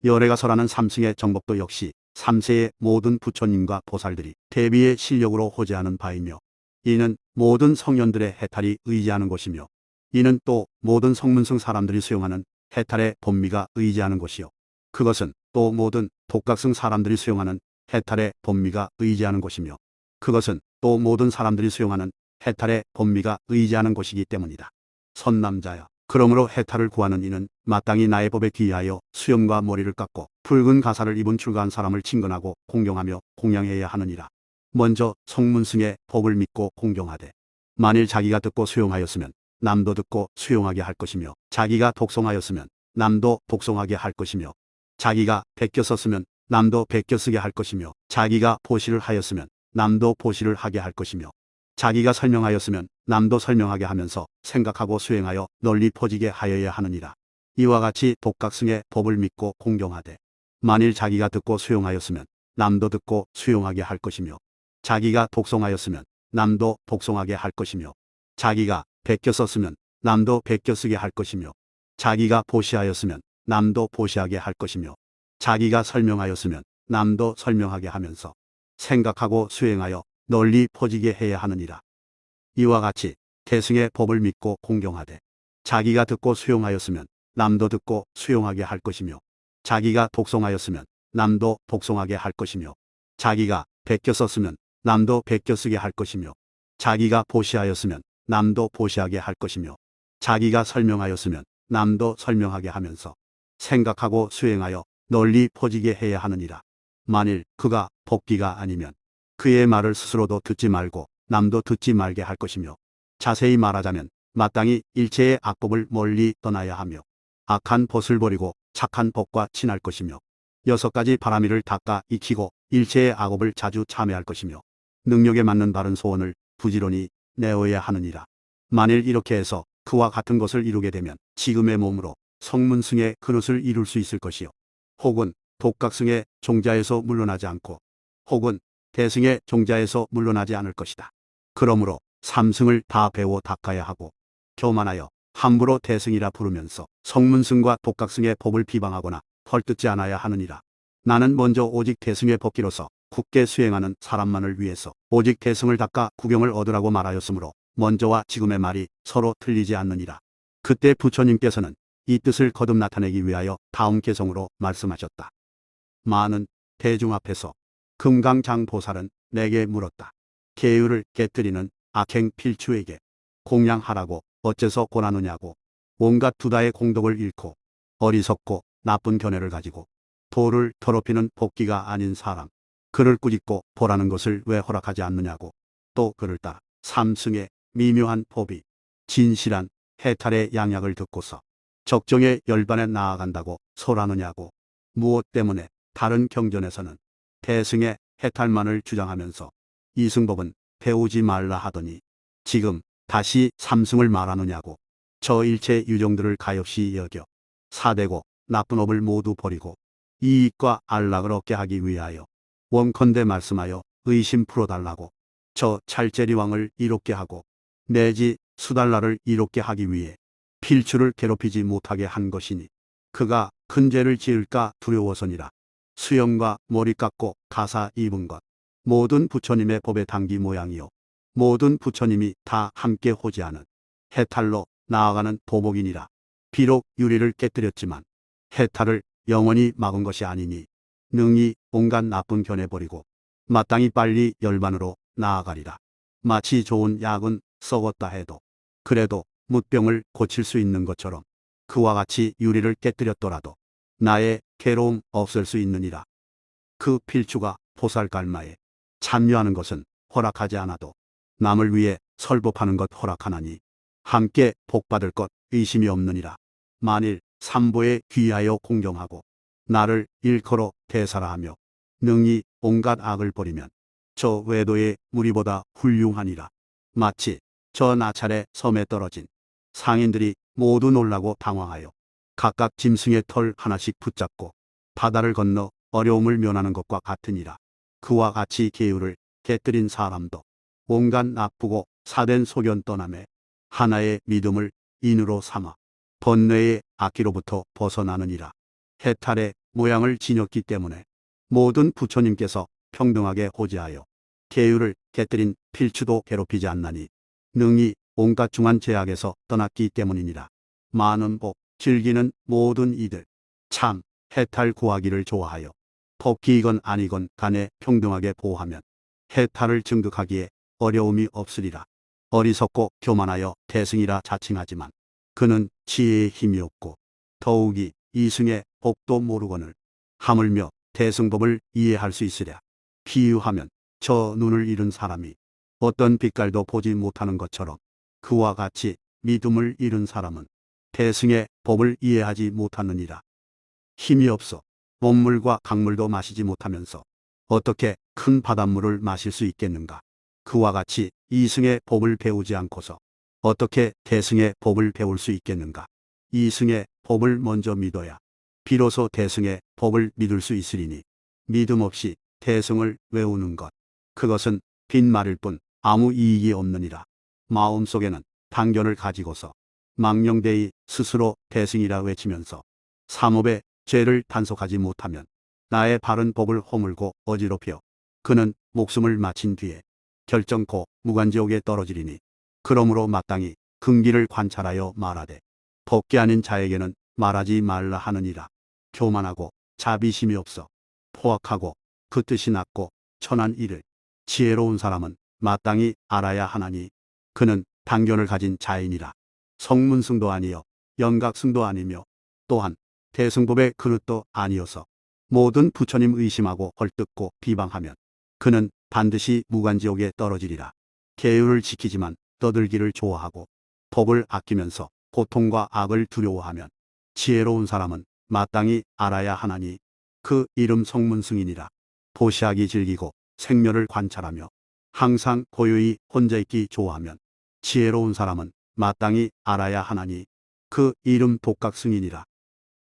열애가 설하는 삼승의 정법도 역시 삼세의 모든 부처님과 보살들이 대비의 실력으로 호재하는 바이며, 이는 모든 성년들의 해탈이 의지하는 것이며, 이는 또 모든 성문승 사람들이 수용하는 해탈의 법미가 의지하는 것이요, 그것은 또 모든 독각승 사람들이 수용하는 해탈의 법미가 의지하는 것이며, 그것은 또 모든 사람들이 수용하는 해탈의 법미가 의지하는 것이기 때문이다. 선남자여, 그러므로 해탈을 구하는 이는 마땅히 나의 법에 귀하여 수염과 머리를 깎고 붉은 가사를 입은 출가한 사람을 친근하고 공경하며 공양해야 하느니라. 먼저 성문승의 법을 믿고 공경하되, 만일 자기가 듣고 수용하였으면 남도 듣고 수용하게 할 것이며, 자기가 독송하였으면 남도 독송하게 할 것이며, 자기가 베껴 썼으면 남도 베껴 쓰게 할 것이며, 자기가 보시를 하였으면 남도 보시를 하게 할 것이며, 자기가 설명하였으면 남도 설명하게 하면서 생각하고 수행하여 널리 퍼지게 하여야 하느니라. 이와 같이 독각승의 법을 믿고 공경하되, 만일 자기가 듣고 수용하였으면 남도 듣고 수용하게 할 것이며, 자기가 독송하였으면 남도 독송하게 할 것이며, 자기가 베껴 썼으면 남도 베껴 쓰게 할 것이며, 자기가 보시하였으면 남도 보시하게 할 것이며, 자기가 설명하였으면 남도 설명하게 하면서 생각하고 수행하여 널리 퍼지게 해야 하느니라. 이와 같이 대승의 법을 믿고 공경하되, 자기가 듣고 수용하였으면 남도 듣고 수용하게 할 것이며, 자기가 독송하였으면 남도 독송하게 할 것이며, 자기가 베껴 썼으면 남도 베껴 쓰게 할 것이며, 자기가 보시하였으면 남도 보시하게 할 것이며, 자기가 설명하였으면 남도 설명하게 하면서 생각하고 수행하여 널리 퍼지게 해야 하느니라. 만일 그가 법기가 아니면 그의 말을 스스로도 듣지 말고 남도 듣지 말게 할 것이며, 자세히 말하자면 마땅히 일체의 악법을 멀리 떠나야 하며, 악한 벗을 버리고 착한 법과 친할 것이며, 6가지 바라미를 닦아 익히고 일체의 악업을 자주 참회할 것이며, 능력에 맞는 바른 소원을 부지런히 내어야 하느니라. 만일 이렇게 해서 그와 같은 것을 이루게 되면 지금의 몸으로 성문승의 그릇을 이룰 수 있을 것이요, 혹은 독각승의 종자에서 물러나지 않고, 혹은 대승의 종자에서 물러나지 않을 것이다. 그러므로 삼승을 다 배워 닦아야 하고, 교만하여 함부로 대승이라 부르면서 성문승과 독각승의 법을 비방하거나 헐뜯지 않아야 하느니라. 나는 먼저 오직 대승의 법기로서 굳게 수행하는 사람만을 위해서 오직 대승을 닦아 구경을 얻으라고 말하였으므로 먼저와 지금의 말이 서로 틀리지 않느니라. 그때 부처님께서는 이 뜻을 거듭 나타내기 위하여 다음 개성으로 말씀하셨다. 많은 대중 앞에서 금강장보살은 내게 물었다. 계율을 깨뜨리는 악행 필추에게 공양하라고 어째서 권하느냐고. 온갖 두다의 공덕을 잃고 어리석고 나쁜 견해를 가지고 도를 더럽히는 복기가 아닌 사람, 그를 꾸짖고 보라는 것을 왜 허락하지 않느냐고. 또 그를 따라 삼승의 미묘한 법이 진실한 해탈의 양약을 듣고서 적정의 열반에 나아간다고 설하느냐고. 무엇 때문에 다른 경전에서는 대승의 해탈만을 주장하면서 이승법은 배우지 말라 하더니 지금 다시 삼승을 말하느냐고. 저 일체 유정들을 가엾이 여겨 사대고 나쁜 업을 모두 버리고 이익과 안락을 얻게 하기 위하여 원컨대 말씀하여 의심 풀어달라고 저 찰제리왕을 이롭게 하고 내지 수달라를 이롭게 하기 위해 필추를 괴롭히지 못하게 한 것이니 그가 큰 죄를 지을까 두려워서니라. 수염과 머리 깎고 가사 입은 것 모든 부처님의 법의 당기 모양이요 모든 부처님이 다 함께 호지하는 해탈로 나아가는 도복이니라. 비록 유리를 깨뜨렸지만 해탈을 영원히 막은 것이 아니니 능히 온갖 나쁜 견해버리고 마땅히 빨리 열반으로 나아가리라. 마치 좋은 약은 썩었다 해도 그래도 묻병을 고칠 수 있는 것처럼 그와 같이 유리를 깨뜨렸더라도 나의 괴로움 없앨 수 있느니라. 그 필추가 보살갈마에 참여하는 것은 허락하지 않아도 남을 위해 설법하는 것 허락하나니 함께 복받을 것 의심이 없느니라. 만일 삼보에 귀하여 공경하고 나를 일컬어 대사라하며 능히 온갖 악을 버리면 저 외도의 무리보다 훌륭하니라. 마치 저 나찰의 섬에 떨어진 상인들이 모두 놀라고 당황하여 각각 짐승의 털 하나씩 붙잡고 바다를 건너 어려움을 면하는 것과 같으니라. 그와 같이 계율을 깨뜨린 사람도 온갖 나쁘고 사된 소견 떠남에 하나의 믿음을 인으로 삼아 번뇌의 악기로부터 벗어나느니라. 해탈의 모양을 지녔기 때문에 모든 부처님께서 평등하게 호지하여 계율을 깨뜨린 필추도 괴롭히지 않나니 능히 온갖 중한 제약에서 떠났기 때문이니라. 많은 복 즐기는 모든 이들 참 해탈 구하기를 좋아하여 법기이건 아니건 간에 평등하게 보호하면 해탈을 증득하기에 어려움이 없으리라. 어리석고 교만하여 대승이라 자칭하지만 그는 지혜의 힘이 없고 더욱이 이승의 법도 모르거늘 하물며 대승법을 이해할 수 있으랴. 비유하면 저 눈을 잃은 사람이 어떤 빛깔도 보지 못하는 것처럼 그와 같이 믿음을 잃은 사람은 대승의 법을 이해하지 못하느니라. 힘이 없어 원물과 강물도 마시지 못하면서 어떻게 큰 바닷물을 마실 수 있겠는가. 그와 같이 이승의 법을 배우지 않고서 어떻게 대승의 법을 배울 수 있겠는가. 이승의 법을 먼저 믿어야 비로소 대승의 법을 믿을 수 있으리니 믿음 없이 대승을 외우는 것 그것은 빈말일 뿐 아무 이익이 없느니라. 마음속에는 단견을 가지고서 망령되이 스스로 대승이라 외치면서 삼업의 죄를 단속하지 못하면 나의 바른 법을 허물고 어지럽혀 그는 목숨을 마친 뒤에 결정코 무간지옥에 떨어지리니 그러므로 마땅히 근기를 관찰하여 말하되 법기 아닌 자에게는 말하지 말라 하느니라. 교만하고 자비심이 없어 포악하고 그 뜻이 낮고 천한 일을 지혜로운 사람은 마땅히 알아야 하나니 그는 단견을 가진 자이니라. 성문승도 아니여 연각승도 아니며 또한 대승법의 그릇도 아니어서 모든 부처님 의심하고 헐뜯고 비방하면 그는 반드시 무간지옥에 떨어지리라. 계율을 지키지만 떠들기를 좋아하고 법을 아끼면서 고통과 악을 두려워하면 지혜로운 사람은 마땅히 알아야 하나니 그 이름 성문승이니라. 보시하기 즐기고 생멸을 관찰하며 항상 고요히 혼자 있기 좋아하면 지혜로운 사람은 마땅히 알아야 하나니 그 이름 독각승이니라.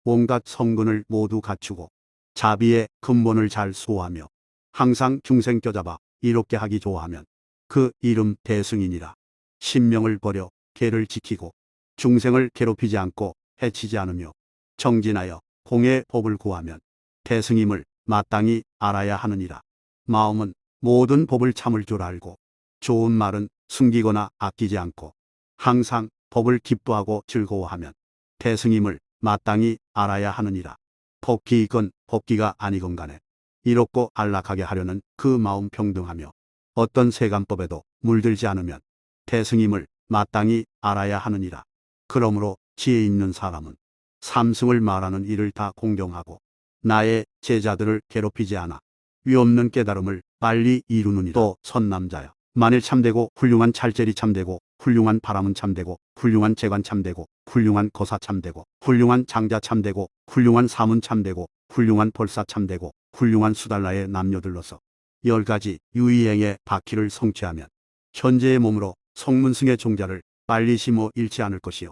온갖 성근을 모두 갖추고 자비의 근본을 잘 수호하며 항상 중생 껴잡아 이롭게 하기 좋아하면 그 이름 대승이니라. 신명을 버려 계를 지키고 중생을 괴롭히지 않고 해치지 않으며 정진하여 공의 법을 구하면 대승임을 마땅히 알아야 하느니라. 마음은 모든 법을 참을 줄 알고 좋은 말은 숨기거나 아끼지 않고 항상 법을 기뻐하고 즐거워하면 대승임을 마땅히 알아야 하느니라. 법기이건 법기가 아니건 간에 이롭고 안락하게 하려는 그 마음 평등하며 어떤 세간법에도 물들지 않으면 대승임을 마땅히 알아야 하느니라. 그러므로 지혜 있는 사람은 삼승을 말하는 이를 다 공경하고 나의 제자들을 괴롭히지 않아 위없는 깨달음을 빨리 이루느니라. 또 선남자야 만일 참되고 훌륭한 찰제리 참되고 훌륭한 바람은 참되고 훌륭한 재관 참되고 훌륭한 거사 참되고 훌륭한 장자 참되고 훌륭한 사문 참되고 훌륭한 벌사 참되고 훌륭한 수달라의 남녀들로서 10가지 유의행의 바퀴를 성취하면 현재의 몸으로 성문승의 종자를 빨리 심어 잃지 않을 것이요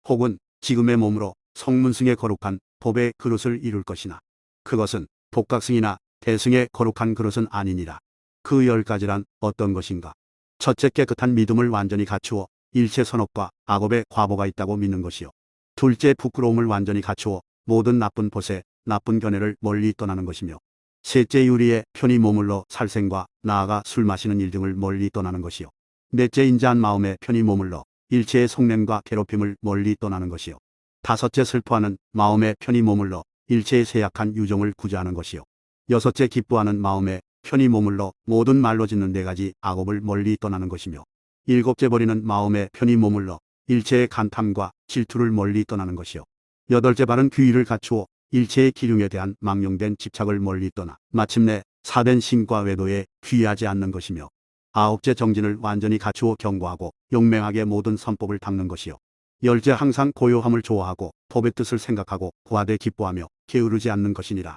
혹은 지금의 몸으로 성문승의 거룩한 법의 그릇을 이룰 것이나 그것은 독각승이나 대승의 거룩한 그릇은 아니니라. 그 10가지란 어떤 것인가? 첫째, 깨끗한 믿음을 완전히 갖추어 일체 선업과 악업에 과보가 있다고 믿는 것이요. 둘째, 부끄러움을 완전히 갖추어 모든 나쁜 벗에 나쁜 견해를 멀리 떠나는 것이며, 셋째, 유리에 편히 머물러 살생과 나아가 술 마시는 일 등을 멀리 떠나는 것이요. 넷째, 인자한 마음에 편히 머물러 일체의 속냄과 괴롭힘을 멀리 떠나는 것이요. 다섯째, 슬퍼하는 마음에 편히 머물러 일체의 세약한 유정을 구제하는 것이요. 여섯째, 기뻐하는 마음에 편히 머물러 모든 말로 짓는 4가지 악업을 멀리 떠나는 것이며, 일곱째, 버리는 마음에 편히 머물러 일체의 간탐과 질투를 멀리 떠나는 것이요. 여덟째, 바른 귀의를 갖추어 일체의 기륭에 대한 망령된 집착을 멀리 떠나 마침내 사된 신과 외도에 귀의하지 않는 것이며, 아홉째, 정진을 완전히 갖추어 경고하고 용맹하게 모든 선법을 닦는 것이요. 열째, 항상 고요함을 좋아하고 법의 뜻을 생각하고 고하되 기뻐하며 게으르지 않는 것이니라.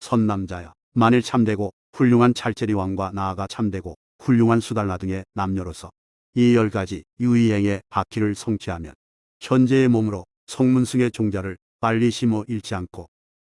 선남자여, 만일 참되고 훌륭한 찰제리 왕과 나아가 참되고 훌륭한 수달라 등의 남녀로서 이 10가지 유의행의 바퀴를 성취하면 현재의 몸으로 성문승의 종자를 빨리 심어 잃지 않고,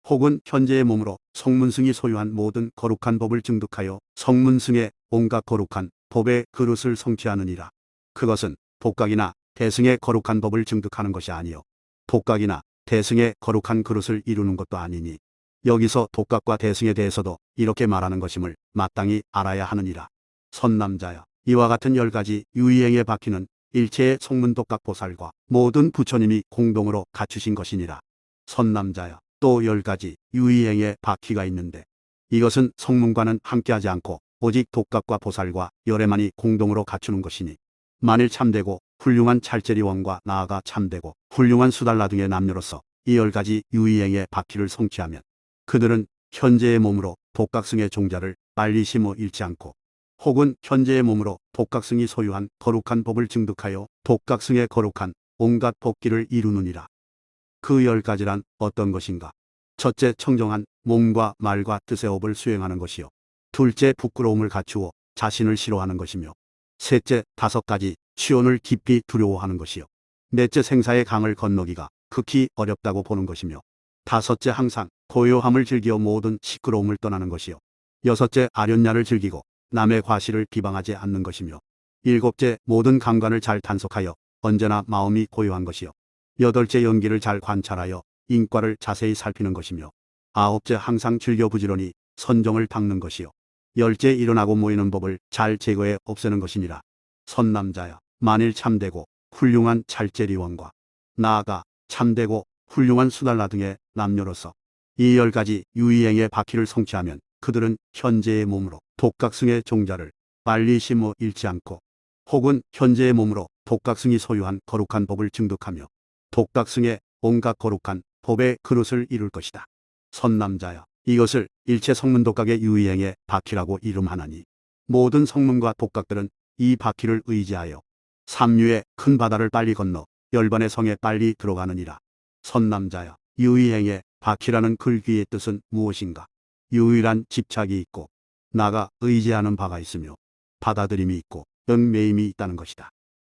혹은 현재의 몸으로 성문승이 소유한 모든 거룩한 법을 증득하여 성문승의 온갖 거룩한 법의 그릇을 성취하느니라. 그것은 독각이나 대승의 거룩한 법을 증득하는 것이 아니요 독각이나 대승의 거룩한 그릇을 이루는 것도 아니니, 여기서 독각과 대승에 대해서도 이렇게 말하는 것임을 마땅히 알아야 하느니라. 선남자여, 이와 같은 10가지 유의행의 바퀴는 일체의 성문독각 보살과 모든 부처님이 공동으로 갖추신 것이니라. 선남자여, 또 10가지 유의행의 바퀴가 있는데 이것은 성문과는 함께하지 않고 오직 독각과 보살과 열애만이 공동으로 갖추는 것이니, 만일 참되고 훌륭한 찰제리원과 나아가 참되고 훌륭한 수달라 등의 남녀로서 이 10가지 유의행의 바퀴를 성취하면 그들은 현재의 몸으로 독각승의 종자를 빨리 심어 잃지 않고, 혹은 현재의 몸으로 독각승이 소유한 거룩한 법을 증득하여 독각승의 거룩한 온갖 법기를 이루느니라. 그 10가지란 어떤 것인가? 첫째, 청정한 몸과 말과 뜻의 업을 수행하는 것이요. 둘째, 부끄러움을 갖추어 자신을 싫어하는 것이며, 셋째, 5가지 취혼을 깊이 두려워하는 것이요. 넷째, 생사의 강을 건너기가 극히 어렵다고 보는 것이며, 다섯째, 항상 고요함을 즐겨 모든 시끄러움을 떠나는 것이요. 여섯째, 아련야를 즐기고 남의 과실을 비방하지 않는 것이며, 일곱째, 모든 감관을 잘 단속하여 언제나 마음이 고요한 것이요. 여덟째, 연기를 잘 관찰하여 인과를 자세히 살피는 것이며, 아홉째, 항상 즐겨 부지런히 선정을 닦는 것이요. 열째, 일어나고 모이는 법을 잘 제거해 없애는 것이니라. 선남자여, 만일 참되고 훌륭한 찰제리원과 나아가 참되고 훌륭한 수달라 등의 남녀로서 이 10가지 유의행의 바퀴를 성취하면 그들은 현재의 몸으로 독각승의 종자를 빨리 심어 잃지 않고, 혹은 현재의 몸으로 독각승이 소유한 거룩한 법을 증득하며 독각승의 온갖 거룩한 법의 그릇을 이룰 것이다. 선남자여, 이것을 일체 성문 독각의 유의행의 바퀴라고 이름하나니, 모든 성문과 독각들은 이 바퀴를 의지하여 삼류의 큰 바다를 빨리 건너 열반의 성에 빨리 들어가느니라. 선남자여, 유의행의 바퀴라는 글귀의 뜻은 무엇인가? 유의란 집착이 있고 나가 의지하는 바가 있으며 받아들임이 있고 얽매임이 있다는 것이다.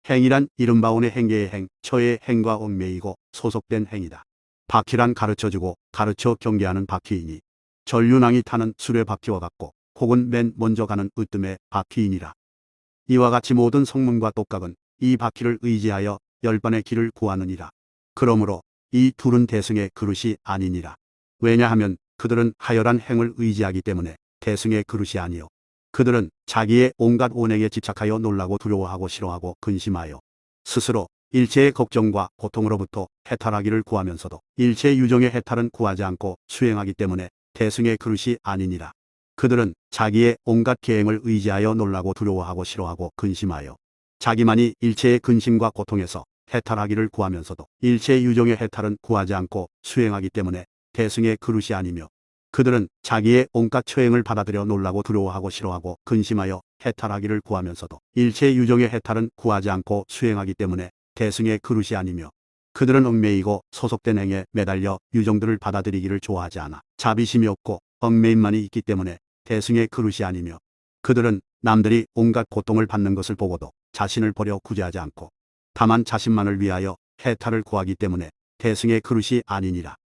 행이란 이른바온의 행계의 행, 처의 행과 얽매이고 소속된 행이다. 바퀴란 가르쳐주고 가르쳐 경계하는 바퀴이니 전륜왕이 타는 수레바퀴와 같고, 혹은 맨 먼저 가는 으뜸의 바퀴이니라. 이와 같이 모든 성문과 독각은 이 바퀴를 의지하여 열반의 길을 구하느니라. 그러므로 이 둘은 대승의 그릇이 아니니라. 왜냐하면 그들은 하열한 행을 의지하기 때문에 대승의 그릇이 아니요 그들은 자기의 온갖 온행에 집착하여 놀라고 두려워하고 싫어하고 근심하여 스스로 일체의 걱정과 고통으로부터 해탈하기를 구하면서도 일체의 유정의 해탈은 구하지 않고 수행하기 때문에 대승의 그릇이 아니니라. 그들은 자기의 온갖 계행을 의지하여 놀라고 두려워하고 싫어하고 근심하여 자기만이 일체의 근심과 고통에서 해탈하기를 구하면서도 일체의 유정의 해탈은 구하지 않고 수행하기 때문에 대승의 그릇이 아니며, 그들은 자기의 온갖 처행을 받아들여 놀라고 두려워하고 싫어하고 근심하여 해탈하기를 구하면서도 일체의 유정의 해탈은 구하지 않고 수행하기 때문에 대승의 그릇이 아니며, 그들은 얽매이고 소속된 행에 매달려 유정들을 받아들이기를 좋아하지 않아 자비심이 없고 얽매임만이 있기 때문에 대승의 그릇이 아니며, 그들은 남들이 온갖 고통을 받는 것을 보고도 자신을 버려 구제하지 않고 다만 자신만을 위하여 해탈을 구하기 때문에 대승의 그릇이 아니니라.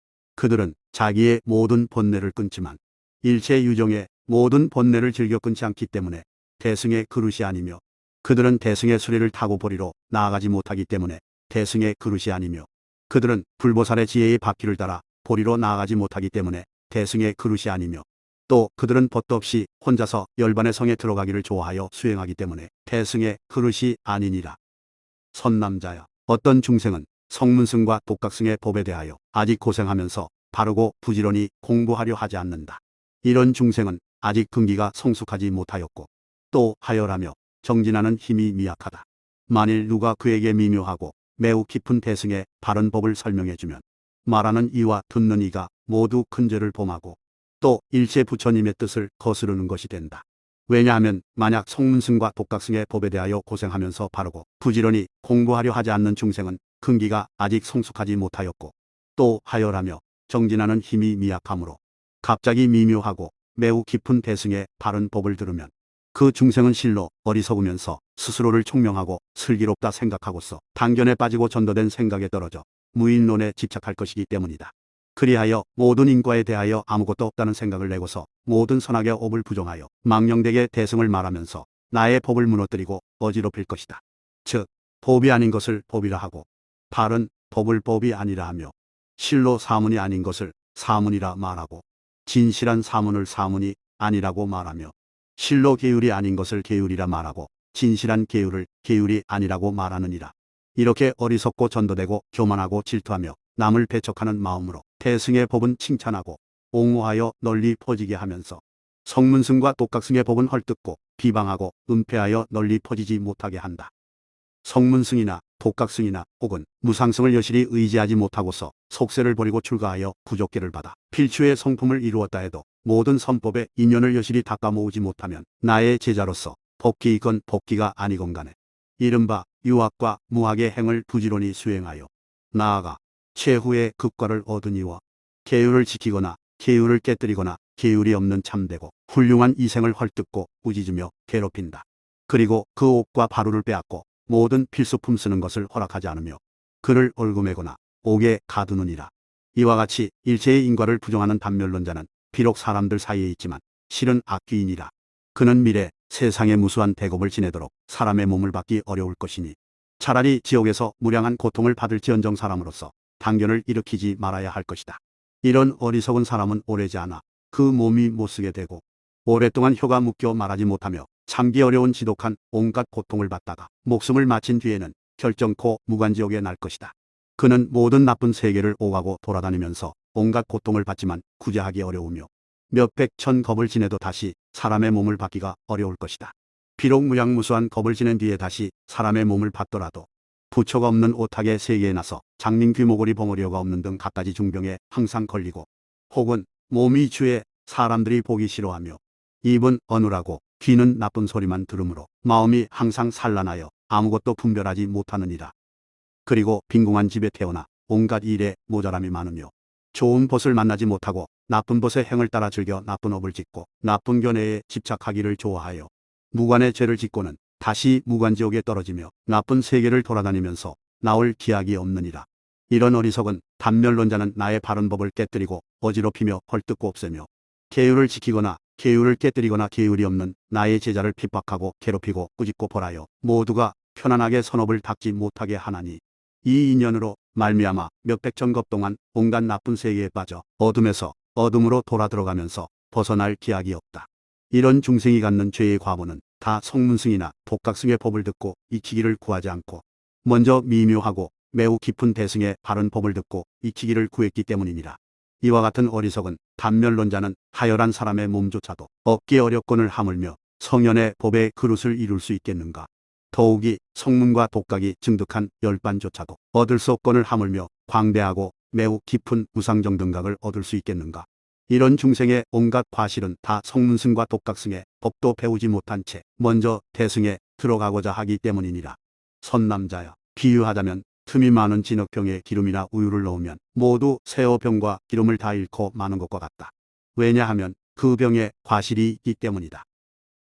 그들은 자기의 모든 번뇌를 끊지만 일체 유종의 모든 번뇌를 즐겨 끊지 않기 때문에 대승의 그릇이 아니며, 그들은 대승의 수레를 타고 보리로 나아가지 못하기 때문에 대승의 그릇이 아니며, 그들은 불보살의 지혜의 바퀴를 따라 보리로 나아가지 못하기 때문에 대승의 그릇이 아니며, 또 그들은 벗도 없이 혼자서 열반의 성에 들어가기를 좋아하여 수행하기 때문에 대승의 그릇이 아니니라. 선남자여, 어떤 중생은 성문승과 독각승의 법에 대하여 아직 고생하면서 바르고 부지런히 공부하려 하지 않는다. 이런 중생은 아직 근기가 성숙하지 못하였고 또 하열하며 정진하는 힘이 미약하다. 만일 누가 그에게 미묘하고 매우 깊은 대승의 바른 법을 설명해주면 말하는 이와 듣는 이가 모두 큰 죄를 범하고 또 일체 부처님의 뜻을 거스르는 것이 된다. 왜냐하면 만약 성문승과 독각승의 법에 대하여 고생하면서 바르고 부지런히 공부하려 하지 않는 중생은 근기가 아직 성숙하지 못하였고 또 하열하며 정진하는 힘이 미약하므로 갑자기 미묘하고 매우 깊은 대승의 바른 법을 들으면 그 중생은 실로 어리석으면서 스스로를 총명하고 슬기롭다 생각하고서 단견에 빠지고 전도된 생각에 떨어져 무인론에 집착할 것이기 때문이다. 그리하여 모든 인과에 대하여 아무것도 없다는 생각을 내고서 모든 선악의 업을 부정하여 망령되게 대승을 말하면서 나의 법을 무너뜨리고 어지럽힐 것이다. 즉 법이 아닌 것을 법이라 하고 바른 법을 법이 아니라 하며 실로 사문이 아닌 것을 사문이라 말하고 진실한 사문을 사문이 아니라고 말하며 실로 계율이 아닌 것을 계율이라 말하고 진실한 계율을 계율이 아니라고 말하느니라. 이렇게 어리석고 전도되고 교만하고 질투하며 남을 배척하는 마음으로 대승의 법은 칭찬하고 옹호하여 널리 퍼지게 하면서 성문승과 독각승의 법은 헐뜯고 비방하고 은폐하여 널리 퍼지지 못하게 한다. 성문승이나 독각승이나 혹은 무상승을 여실히 의지하지 못하고서 속세를 버리고 출가하여 부족계를 받아 필추의 성품을 이루었다 해도 모든 선법의 인연을 여실히 닦아 모으지 못하면 나의 제자로서 법기이건 법기가 아니건 간에 이른바 유학과 무학의 행을 부지런히 수행하여 나아가 최후의 극과를 얻으니와 계율을 지키거나 계율을 깨뜨리거나 계율이 없는 참되고 훌륭한 이생을 헐뜯고 꾸짖으며 괴롭힌다. 그리고 그 옥과 바루를 빼앗고 모든 필수품 쓰는 것을 허락하지 않으며 그를 얼금매거나 옥에 가두느니라. 이와 같이 일체의 인과를 부정하는 단멸론자는 비록 사람들 사이에 있지만 실은 악귀인이라. 그는 미래 세상의 무수한 대겁을 지내도록 사람의 몸을 받기 어려울 것이니 차라리 지옥에서 무량한 고통을 받을지언정 사람으로서 단견을 일으키지 말아야 할 것이다. 이런 어리석은 사람은 오래지 않아 그 몸이 못쓰게 되고 오랫동안 혀가 묶여 말하지 못하며 참기 어려운 지독한 온갖 고통을 받다가 목숨을 마친 뒤에는 결정코 무간지옥에 날 것이다. 그는 모든 나쁜 세계를 오가고 돌아다니면서 온갖 고통을 받지만 구제하기 어려우며 몇백 천 겁을 지내도 다시 사람의 몸을 받기가 어려울 것이다. 비록 무량무수한 겁을 지낸 뒤에 다시 사람의 몸을 받더라도 부처가 없는 오탁의 세계에 나서 장린 귀모거리 벙어리어가 없는 등 갖가지 중병에 항상 걸리고 혹은 몸이 주에 사람들이 보기 싫어하며 입은 어눌하고 귀는 나쁜 소리만 들으므로 마음이 항상 산란하여 아무것도 분별하지 못하느니라. 그리고 빈궁한 집에 태어나 온갖 일에 모자람이 많으며 좋은 벗을 만나지 못하고 나쁜 벗의 행을 따라 즐겨 나쁜 업을 짓고 나쁜 견해에 집착하기를 좋아하여 무관의 죄를 짓고는 다시 무관지옥에 떨어지며 나쁜 세계를 돌아다니면서 나올 기약이 없느니라. 이런 어리석은 단멸론자는 나의 바른 법을 깨뜨리고 어지럽히며 헐뜯고 없애며 계율을 지키거나 계율을 깨뜨리거나 계율이 없는 나의 제자를 핍박하고 괴롭히고 꾸짖고 벌하여 모두가 편안하게 선업을 닦지 못하게 하나니 이 인연으로 말미암아 몇백천 겁 동안 온갖 나쁜 세계에 빠져 어둠에서 어둠으로 돌아 들어가면서 벗어날 기약이 없다. 이런 중생이 갖는 죄의 과보는 다 성문승이나 독각승의 법을 듣고 익히기를 구하지 않고 먼저 미묘하고 매우 깊은 대승의 바른 법을 듣고 익히기를 구했기 때문이니라. 이와 같은 어리석은 단멸론자는 하열한 사람의 몸조차도 얻기 어렵거늘 하물며 성현의 법의 그릇을 이룰 수 있겠는가. 더욱이 성문과 독각이 증득한 열반조차도 얻을 수 없거늘 하물며 광대하고 매우 깊은 무상정등각을 얻을 수 있겠는가. 이런 중생의 온갖 과실은 다 성문승과 독각승의 법도 배우지 못한 채 먼저 대승에 들어가고자 하기 때문이니라. 선남자여, 비유하자면 틈이 많은 진흙병에 기름이나 우유를 넣으면 모두 새어병과 기름을 다 잃고 마는 것과 같다. 왜냐하면 그 병에 과실이 있기 때문이다.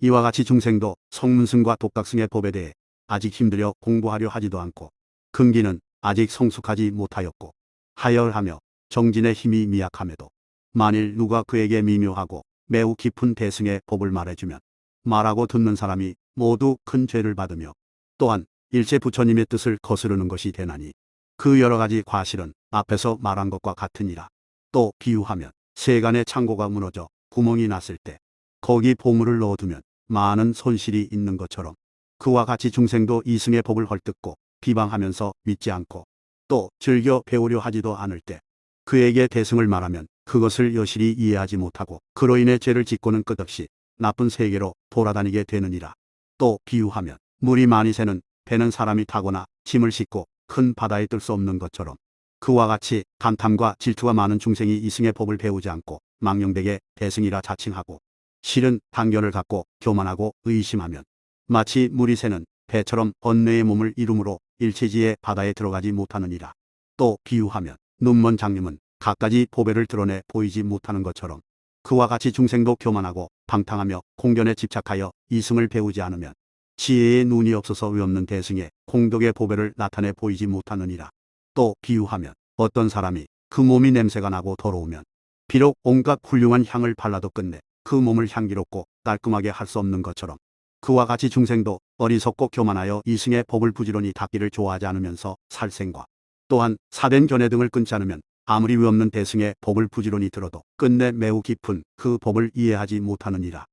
이와 같이 중생도 성문승과 독각승의 법에 대해 아직 힘들여 공부하려 하지도 않고 근기는 아직 성숙하지 못하였고 하열하며 정진의 힘이 미약함에도 만일 누가 그에게 미묘하고 매우 깊은 대승의 법을 말해주면 말하고 듣는 사람이 모두 큰 죄를 받으며 또한 일체 부처님의 뜻을 거스르는 것이 되나니 그 여러 가지 과실은 앞에서 말한 것과 같으니라. 또 비유하면 세간의 창고가 무너져 구멍이 났을 때 거기 보물을 넣어두면 많은 손실이 있는 것처럼 그와 같이 중생도 이승의 법을 헐뜯고 비방하면서 믿지 않고 또 즐겨 배우려 하지도 않을 때 그에게 대승을 말하면 그것을 여실히 이해하지 못하고 그로 인해 죄를 짓고는 끝없이 나쁜 세계로 돌아다니게 되느니라. 또 비유하면 물이 많이 새는 배는 사람이 타거나 짐을 싣고 큰 바다에 뜰 수 없는 것처럼 그와 같이 간탐과 질투가 많은 중생이 이승의 법을 배우지 않고 망령되게 대승이라 자칭하고 실은 단견을 갖고 교만하고 의심하면 마치 물이 새는 배처럼 번뇌의 몸을 이루므로 일체지의 바다에 들어가지 못하느니라. 또 비유하면 눈먼 장님은 갖가지 보배를 드러내 보이지 못하는 것처럼 그와 같이 중생도 교만하고 방탕하며 공견에 집착하여 이승을 배우지 않으면 지혜의 눈이 없어서 의없는 대승에 공덕의 보배를 나타내 보이지 못하느니라. 또 비유하면 어떤 사람이 그 몸이 냄새가 나고 더러우면 비록 온갖 훌륭한 향을 발라도 끝내 그 몸을 향기롭고 깔끔하게 할 수 없는 것처럼 그와 같이 중생도 어리석고 교만하여 이승의 법을 부지런히 닦기를 좋아하지 않으면서 살생과 또한 사된 견해 등을 끊지 않으면 아무리 의없는 대승의 법을 부지런히 들어도 끝내 매우 깊은 그 법을 이해하지 못하느니라.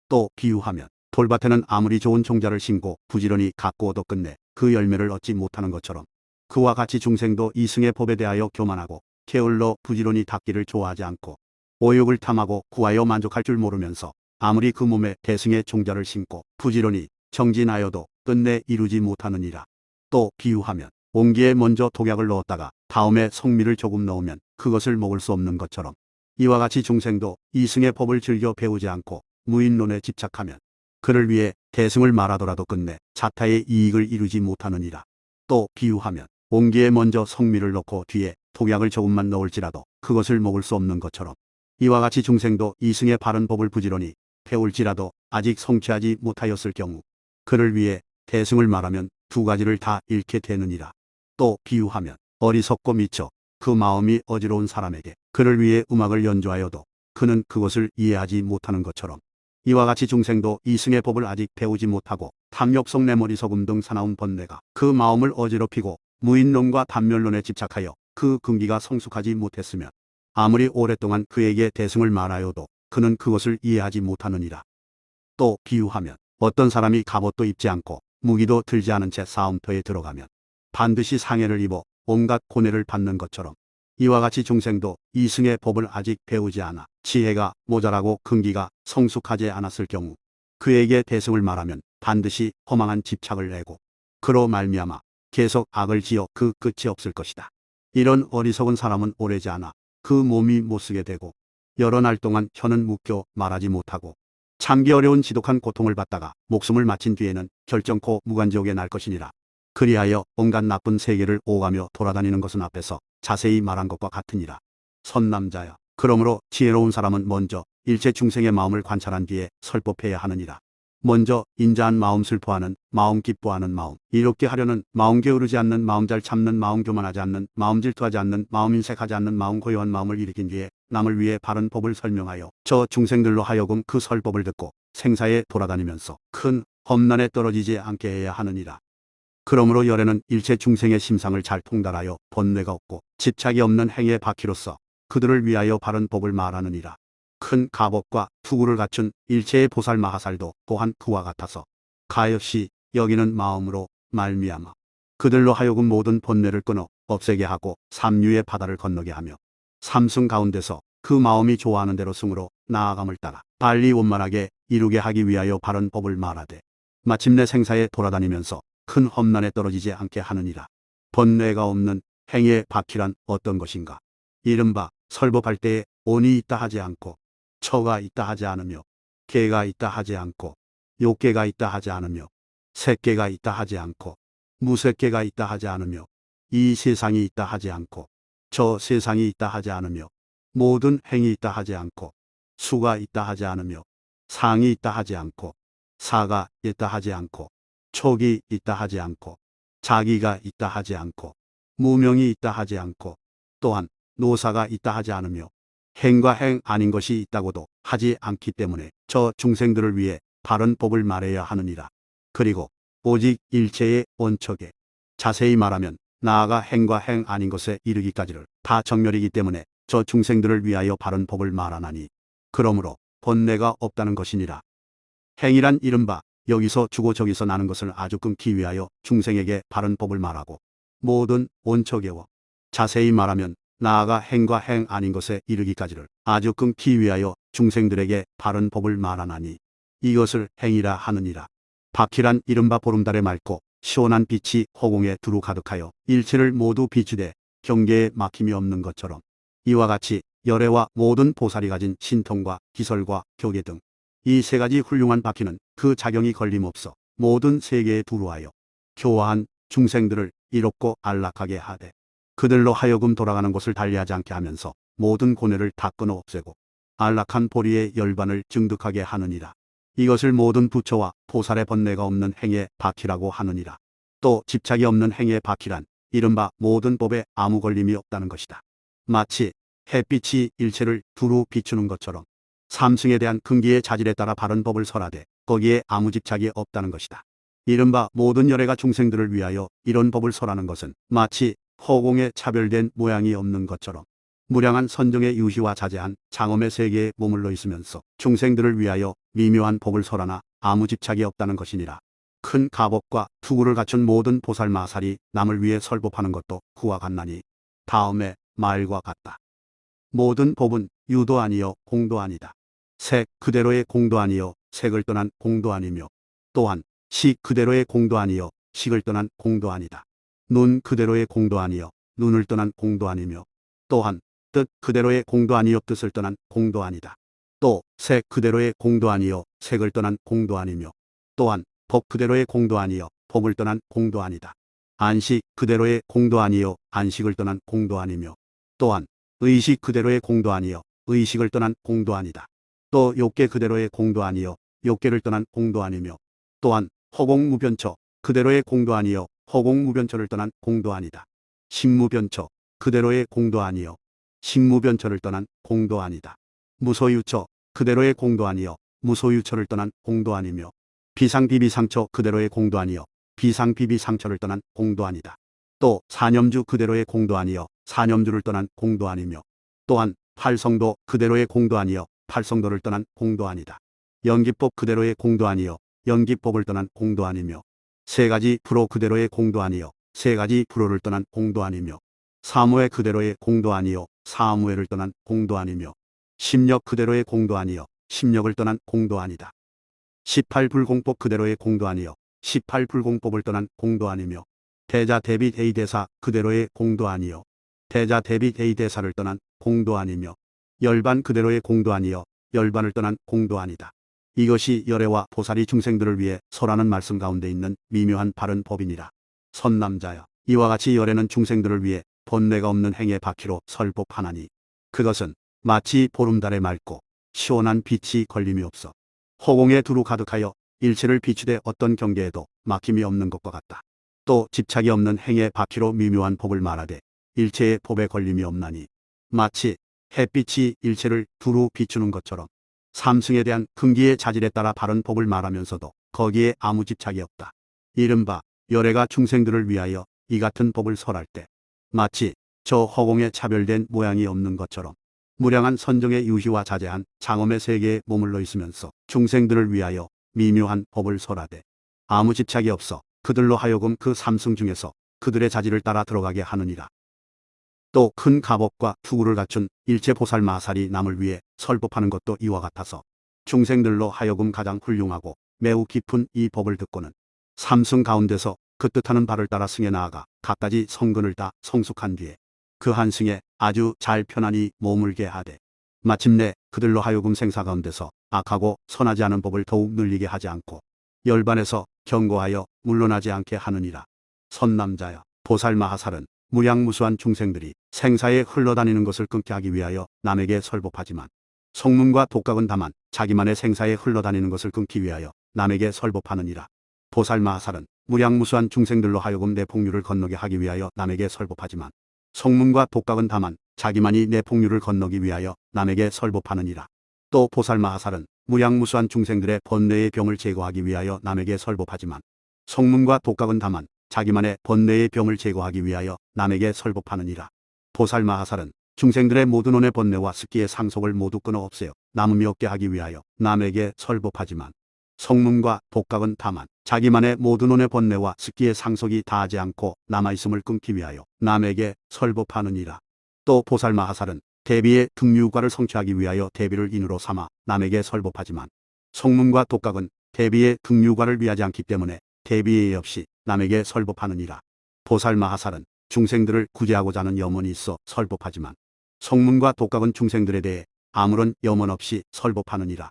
또 비유하면 돌밭에는 아무리 좋은 종자를 심고 부지런히 가꾸어도 끝내 그 열매를 얻지 못하는 것처럼 그와 같이 중생도 이승의 법에 대하여 교만하고 게을러 부지런히 닦기를 좋아하지 않고 오욕을 탐하고 구하여 만족할 줄 모르면서 아무리 그 몸에 대승의 종자를 심고 부지런히 정진하여도 끝내 이루지 못하느니라. 또 비유하면 옹기에 먼저 독약을 넣었다가 다음에 성미를 조금 넣으면 그것을 먹을 수 없는 것처럼 이와 같이 중생도 이승의 법을 즐겨 배우지 않고 무인론에 집착하면 그를 위해 대승을 말하더라도 끝내 자타의 이익을 이루지 못하느니라. 또 비유하면 옹기에 먼저 성미를 넣고 뒤에 독약을 조금만 넣을지라도 그것을 먹을 수 없는 것처럼 이와 같이 중생도 이승의 바른 법을 부지런히 배울지라도 아직 성취하지 못하였을 경우 그를 위해 대승을 말하면 두 가지를 다 잃게 되느니라. 또 비유하면 어리석고 미쳐 그 마음이 어지러운 사람에게 그를 위해 음악을 연주하여도 그는 그것을 이해하지 못하는 것처럼 이와 같이 중생도 이승의 법을 아직 배우지 못하고 탐욕성 내머리석음 등 사나운 번뇌가 그 마음을 어지럽히고 무인론과 단멸론에 집착하여 그 근기가 성숙하지 못했으면 아무리 오랫동안 그에게 대승을 말하여도 그는 그것을 이해하지 못하느니라. 또 비유하면 어떤 사람이 갑옷도 입지 않고 무기도 들지 않은 채 싸움터에 들어가면 반드시 상해를 입어 온갖 고뇌를 받는 것처럼 이와 같이 중생도 이승의 법을 아직 배우지 않아 지혜가 모자라고 근기가 성숙하지 않았을 경우 그에게 대승을 말하면 반드시 허망한 집착을 내고 그로 말미암아 계속 악을 지어 그 끝이 없을 것이다. 이런 어리석은 사람은 오래지 않아 그 몸이 못쓰게 되고 여러 날 동안 혀는 묶여 말하지 못하고 참기 어려운 지독한 고통을 받다가 목숨을 마친 뒤에는 결정코 무간지옥에 날 것이니라. 그리하여 온갖 나쁜 세계를 오가며 돌아다니는 것은 앞에서 자세히 말한 것과 같으니라. 선남자야, 그러므로 지혜로운 사람은 먼저 일체 중생의 마음을 관찰한 뒤에 설법해야 하느니라. 먼저 인자한 마음, 슬퍼하는 마음, 기뻐하는 마음, 이롭게 하려는 마음, 게으르지 않는 마음, 잘 참는 마음, 교만하지 않는 마음, 질투하지 않는 마음, 인색하지 않는 마음, 고요한 마음을 일으킨 뒤에 남을 위해 바른 법을 설명하여 저 중생들로 하여금 그 설법을 듣고 생사에 돌아다니면서 큰 험난에 떨어지지 않게 해야 하느니라. 그러므로 열에는 일체 중생의 심상을 잘 통달하여 번뇌가 없고 집착이 없는 행위의 바퀴로서 그들을 위하여 바른 법을 말하느니라. 큰 갑옷과 투구를 갖춘 일체의 보살 마하살도 또한 그와 같아서 가엾이 여기는 마음으로 말미암아 그들로 하여금 모든 번뇌를 끊어 없애게 하고 삼류의 바다를 건너게 하며 삼승 가운데서 그 마음이 좋아하는 대로 승으로 나아감을 따라 빨리 원만하게 이루게 하기 위하여 바른 법을 말하되 마침내 생사에 돌아다니면서 큰 험난에 떨어지지 않게 하느니라. 번뇌가 없는 행위의 바퀴란 어떤 것인가? 이른바 설법할 때에 온이 있다 하지 않고 처가 있다 하지 않으며 개가 있다 하지 않고 욕개가 있다 하지 않으며 새개가 있다 하지 않고 무새개가 있다 하지 않으며 이 세상이 있다 하지 않고 저 세상이 있다 하지 않으며 모든 행이 있다 하지 않고 수가 있다 하지 않으며 상이 있다 하지 않고 사가 있다 하지 않고 촉이 있다 하지 않고 자기가 있다 하지 않고 무명이 있다 하지 않고 또한 노사가 있다 하지 않으며 행과 행 아닌 것이 있다고도 하지 않기 때문에 저 중생들을 위해 바른 법을 말해야 하느니라. 그리고 오직 일체의 원척에, 자세히 말하면 나아가 행과 행 아닌 것에 이르기까지를 다 정멸이기 때문에 저 중생들을 위하여 바른 법을 말하나니 그러므로 번뇌가 없다는 것이니라. 행이란 이른바 여기서 주고 저기서 나는 것을 아주 끊기 위하여 중생에게 바른 법을 말하고 모든 원척에워, 자세히 말하면 나아가 행과 행 아닌 것에 이르기까지를 아주 끊기 위하여 중생들에게 바른 법을 말하나니 이것을 행이라 하느니라. 바퀴란 이른바 보름달에 맑고 시원한 빛이 허공에 두루 가득하여 일체를 모두 비추되 경계에 막힘이 없는 것처럼 이와 같이 열애와 모든 보살이 가진 신통과 기설과 교계 등 이 세 가지 훌륭한 바퀴는 그 작용이 걸림없어 모든 세계에 두루하여 교화한 중생들을 이롭고 안락하게 하되 그들로 하여금 돌아가는 곳을 달리하지 않게 하면서 모든 고뇌를 다 끊어 없애고 안락한 보리의 열반을 증득하게 하느니라. 이것을 모든 부처와 보살의 번뇌가 없는 행의 바퀴라고 하느니라. 또 집착이 없는 행의 바퀴란 이른바 모든 법에 아무 걸림이 없다는 것이다. 마치 햇빛이 일체를 두루 비추는 것처럼 삼승에 대한 근기의 자질에 따라 바른 법을 설하되 거기에 아무 집착이 없다는 것이다. 이른바 모든 열애가 중생들을 위하여 이런 법을 설하는 것은 마치 허공에 차별된 모양이 없는 것처럼 무량한 선정의 유희와 자제한 장엄의 세계에 머물러 있으면서 중생들을 위하여 미묘한 법을 설하나 아무 집착이 없다는 것이니라. 큰 가법과 투구를 갖춘 모든 보살마살이 남을 위해 설법하는 것도 그와 같나니 다음에 말과 같다. 모든 법은 유도 아니요 공도 아니다. 색 그대로의 공도 아니요 색을 떠난 공도 아니며 또한 식 그대로의 공도 아니요 식을 떠난 공도 아니다. 눈 그대로의 공도 아니요 눈을 떠난 공도 아니며 또한 뜻 그대로의 공도 아니요 뜻을 떠난 공도 아니다. 또 색 그대로의 공도 아니요 색을 떠난 공도 아니며 또한 법 그대로의 공도 아니요 법을 떠난 공도 아니다. 안식 그대로의 공도 아니요 안식을 떠난 공도 아니며 또한 의식 그대로의 공도 아니요 의식을 떠난 공도 아니다. 또 욕계 그대로의 공도 아니요 욕계를 떠난 공도 아니며 또한 허공무변처 그대로의 공도 아니요 허공무변처를 떠난 공도 아니다. 식무변처 그대로의 공도 아니요 식무변처를 떠난 공도 아니다. 무소유처 그대로의 공도 아니요 무소유처를 떠난 공도 아니며 비상비비상처 그대로의 공도 아니요 비상비비상처를 떠난 공도 아니다. 또 사념주 그대로의 공도 아니요 사념주를 떠난 공도 아니며 또한 팔성도 그대로의 공도 아니요 팔성도를 떠난 공도 아니다. 연기법 그대로의 공도 아니요 연기법을 떠난 공도 아니며 세 가지 불호 그대로의 공도 아니요 세 가지 불호를 떠난 공도 아니며 사무회 그대로의 공도 아니요 사무회를 떠난 공도 아니며 심력 그대로의 공도 아니요 심력을 떠난 공도 아니다. 18불공법 그대로의 공도 아니요 18불공법을 떠난 공도 아니며 대자 대비 대의대사 그대로의 공도 아니요 대자 대비 대의대사를 떠난 공도 아니며 열반 그대로의 공도 아니요 열반을 떠난 공도 아니다. 이것이 열애와 보살이 중생들을 위해 설하는 말씀 가운데 있는 미묘한 바른 법이니라. 선남자여, 이와 같이 열애는 중생들을 위해 번뇌가 없는 행의 바퀴로 설법하나니 그것은 마치 보름달에 맑고 시원한 빛이 걸림이 없어 허공에 두루 가득하여 일체를 비추되 어떤 경계에도 막힘이 없는 것과 같다. 또 집착이 없는 행의 바퀴로 미묘한 법을 말하되 일체의 법에 걸림이 없나니 마치 햇빛이 일체를 두루 비추는 것처럼 삼승에 대한 근기의 자질에 따라 바른 법을 말하면서도 거기에 아무 집착이 없다. 이른바 열애가 중생들을 위하여 이 같은 법을 설할 때 마치 저 허공에 차별된 모양이 없는 것처럼 무량한 선정의 유희와 자제한 장엄의 세계에 머물러 있으면서 중생들을 위하여 미묘한 법을 설하되 아무 집착이 없어 그들로 하여금 그 삼승 중에서 그들의 자질을 따라 들어가게 하느니라. 또 큰 가법과 투구를 갖춘 일체 보살 마살이 남을 위해 설법하는 것도 이와 같아서 중생들로 하여금 가장 훌륭하고 매우 깊은 이 법을 듣고는 삼승 가운데서 그 뜻하는 바를 따라 승에 나아가 갖가지 성근을 다 성숙한 뒤에 그 한 승에 아주 잘 편안히 머물게 하되 마침내 그들로 하여금 생사 가운데서 악하고 선하지 않은 법을 더욱 늘리게 하지 않고 열반에서 경고하여 물러나지 않게 하느니라. 선남자여, 보살 마하살은 무량무수한 중생들이 생사에 흘러다니는 것을 끊게 하기 위하여 남에게 설법하지만 성문과 독각은 다만 자기만의 생사에 흘러다니는 것을 끊기 위하여 남에게 설법하느니라. 보살 마하살은 무량무수한 중생들로 하여금 내 풍류를 건너게 하기 위하여 남에게 설법하지만 성문과 독각은 다만 자기만이 내 풍류를 건너기 위하여 남에게 설법하느니라. 또 보살마하살은 무량무수한 중생들의 번뇌의 병을 제거하기 위하여 남에게 설법하지만 성문과 독각은 다만 자기만의 번뇌의 병을 제거하기 위하여 남에게 설법하느니라. 보살마하살은 중생들의 모든 원의 번뇌와 습기의 상속을 모두 끊어 없애어 남음이 없게 하기 위하여 남에게 설법하지만 성문과 독각은 다만 자기만의 모든 원의 번뇌와 습기의 상속이 다하지 않고 남아있음을 끊기 위하여 남에게 설법하느니라. 또 보살마하살은 대비의 등류과를 성취하기 위하여 대비를 인으로 삼아 남에게 설법하지만 성문과 독각은 대비의 등류과를 위하지 않기 때문에 대비의 없이 남에게 설법하느니라. 보살마하살은 중생들을 구제하고자 하는 염원이 있어 설법하지만 성문과 독각은 중생들에 대해 아무런 염원 없이 설법하느니라.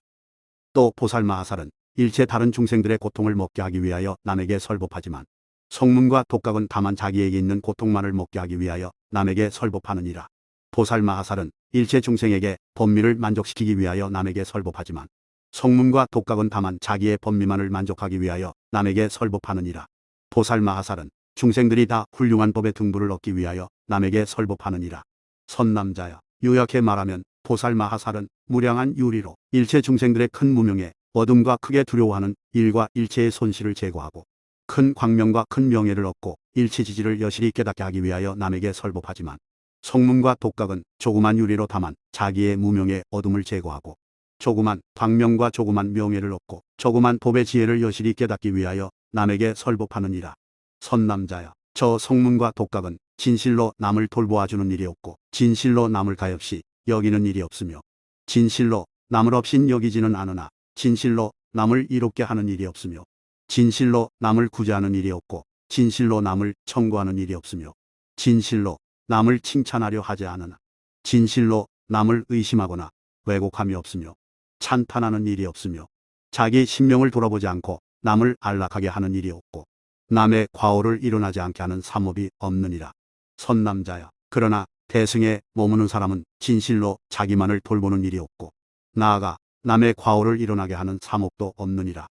또 보살마하살은 일체 다른 중생들의 고통을 먹게 하기 위하여 남에게 설법하지만 성문과 독각은 다만 자기에게 있는 고통만을 먹게 하기 위하여 남에게 설법하느니라. 보살마하살은 일체 중생에게 번미를 만족시키기 위하여 남에게 설법하지만 성문과 독각은 다만 자기의 번미만을 만족하기 위하여 남에게 설법하느니라. 보살마하살은 중생들이 다 훌륭한 법의 등부를 얻기 위하여 남에게 설법하느니라. 선남자여, 요약해 말하면 보살마하살은 무량한 유리로 일체 중생들의 큰 무명에 어둠과 크게 두려워하는 일과 일체의 손실을 제거하고 큰 광명과 큰 명예를 얻고 일체 지지를 여실히 깨닫게 하기 위하여 남에게 설법하지만 성문과 독각은 조그만 유리로 다만 자기의 무명의 어둠을 제거하고 조그만 광명과 조그만 명예를 얻고 조그만 법의 지혜를 여실히 깨닫기 위하여 남에게 설법하느니라. 선남자여, 저 성문과 독각은 진실로 남을 돌보아주는 일이 없고 진실로 남을 가엾이 여기는 일이 없으며 진실로 남을 없인 여기지는 않으나 진실로 남을 이롭게 하는 일이 없으며 진실로 남을 구제하는 일이 없고 진실로 남을 청구하는 일이 없으며 진실로 남을 칭찬하려 하지 않으나 진실로 남을 의심하거나 왜곡함이 없으며 찬탄하는 일이 없으며 자기 신명을 돌아보지 않고 남을 안락하게 하는 일이 없고 남의 과오를 일어나지 않게 하는 삼업이 없느니라. 선남자여, 그러나 대승에 머무는 사람은 진실로 자기만을 돌보는 일이 없고 나아가 남의 과오를 일어나게 하는 삼업도 없느니라.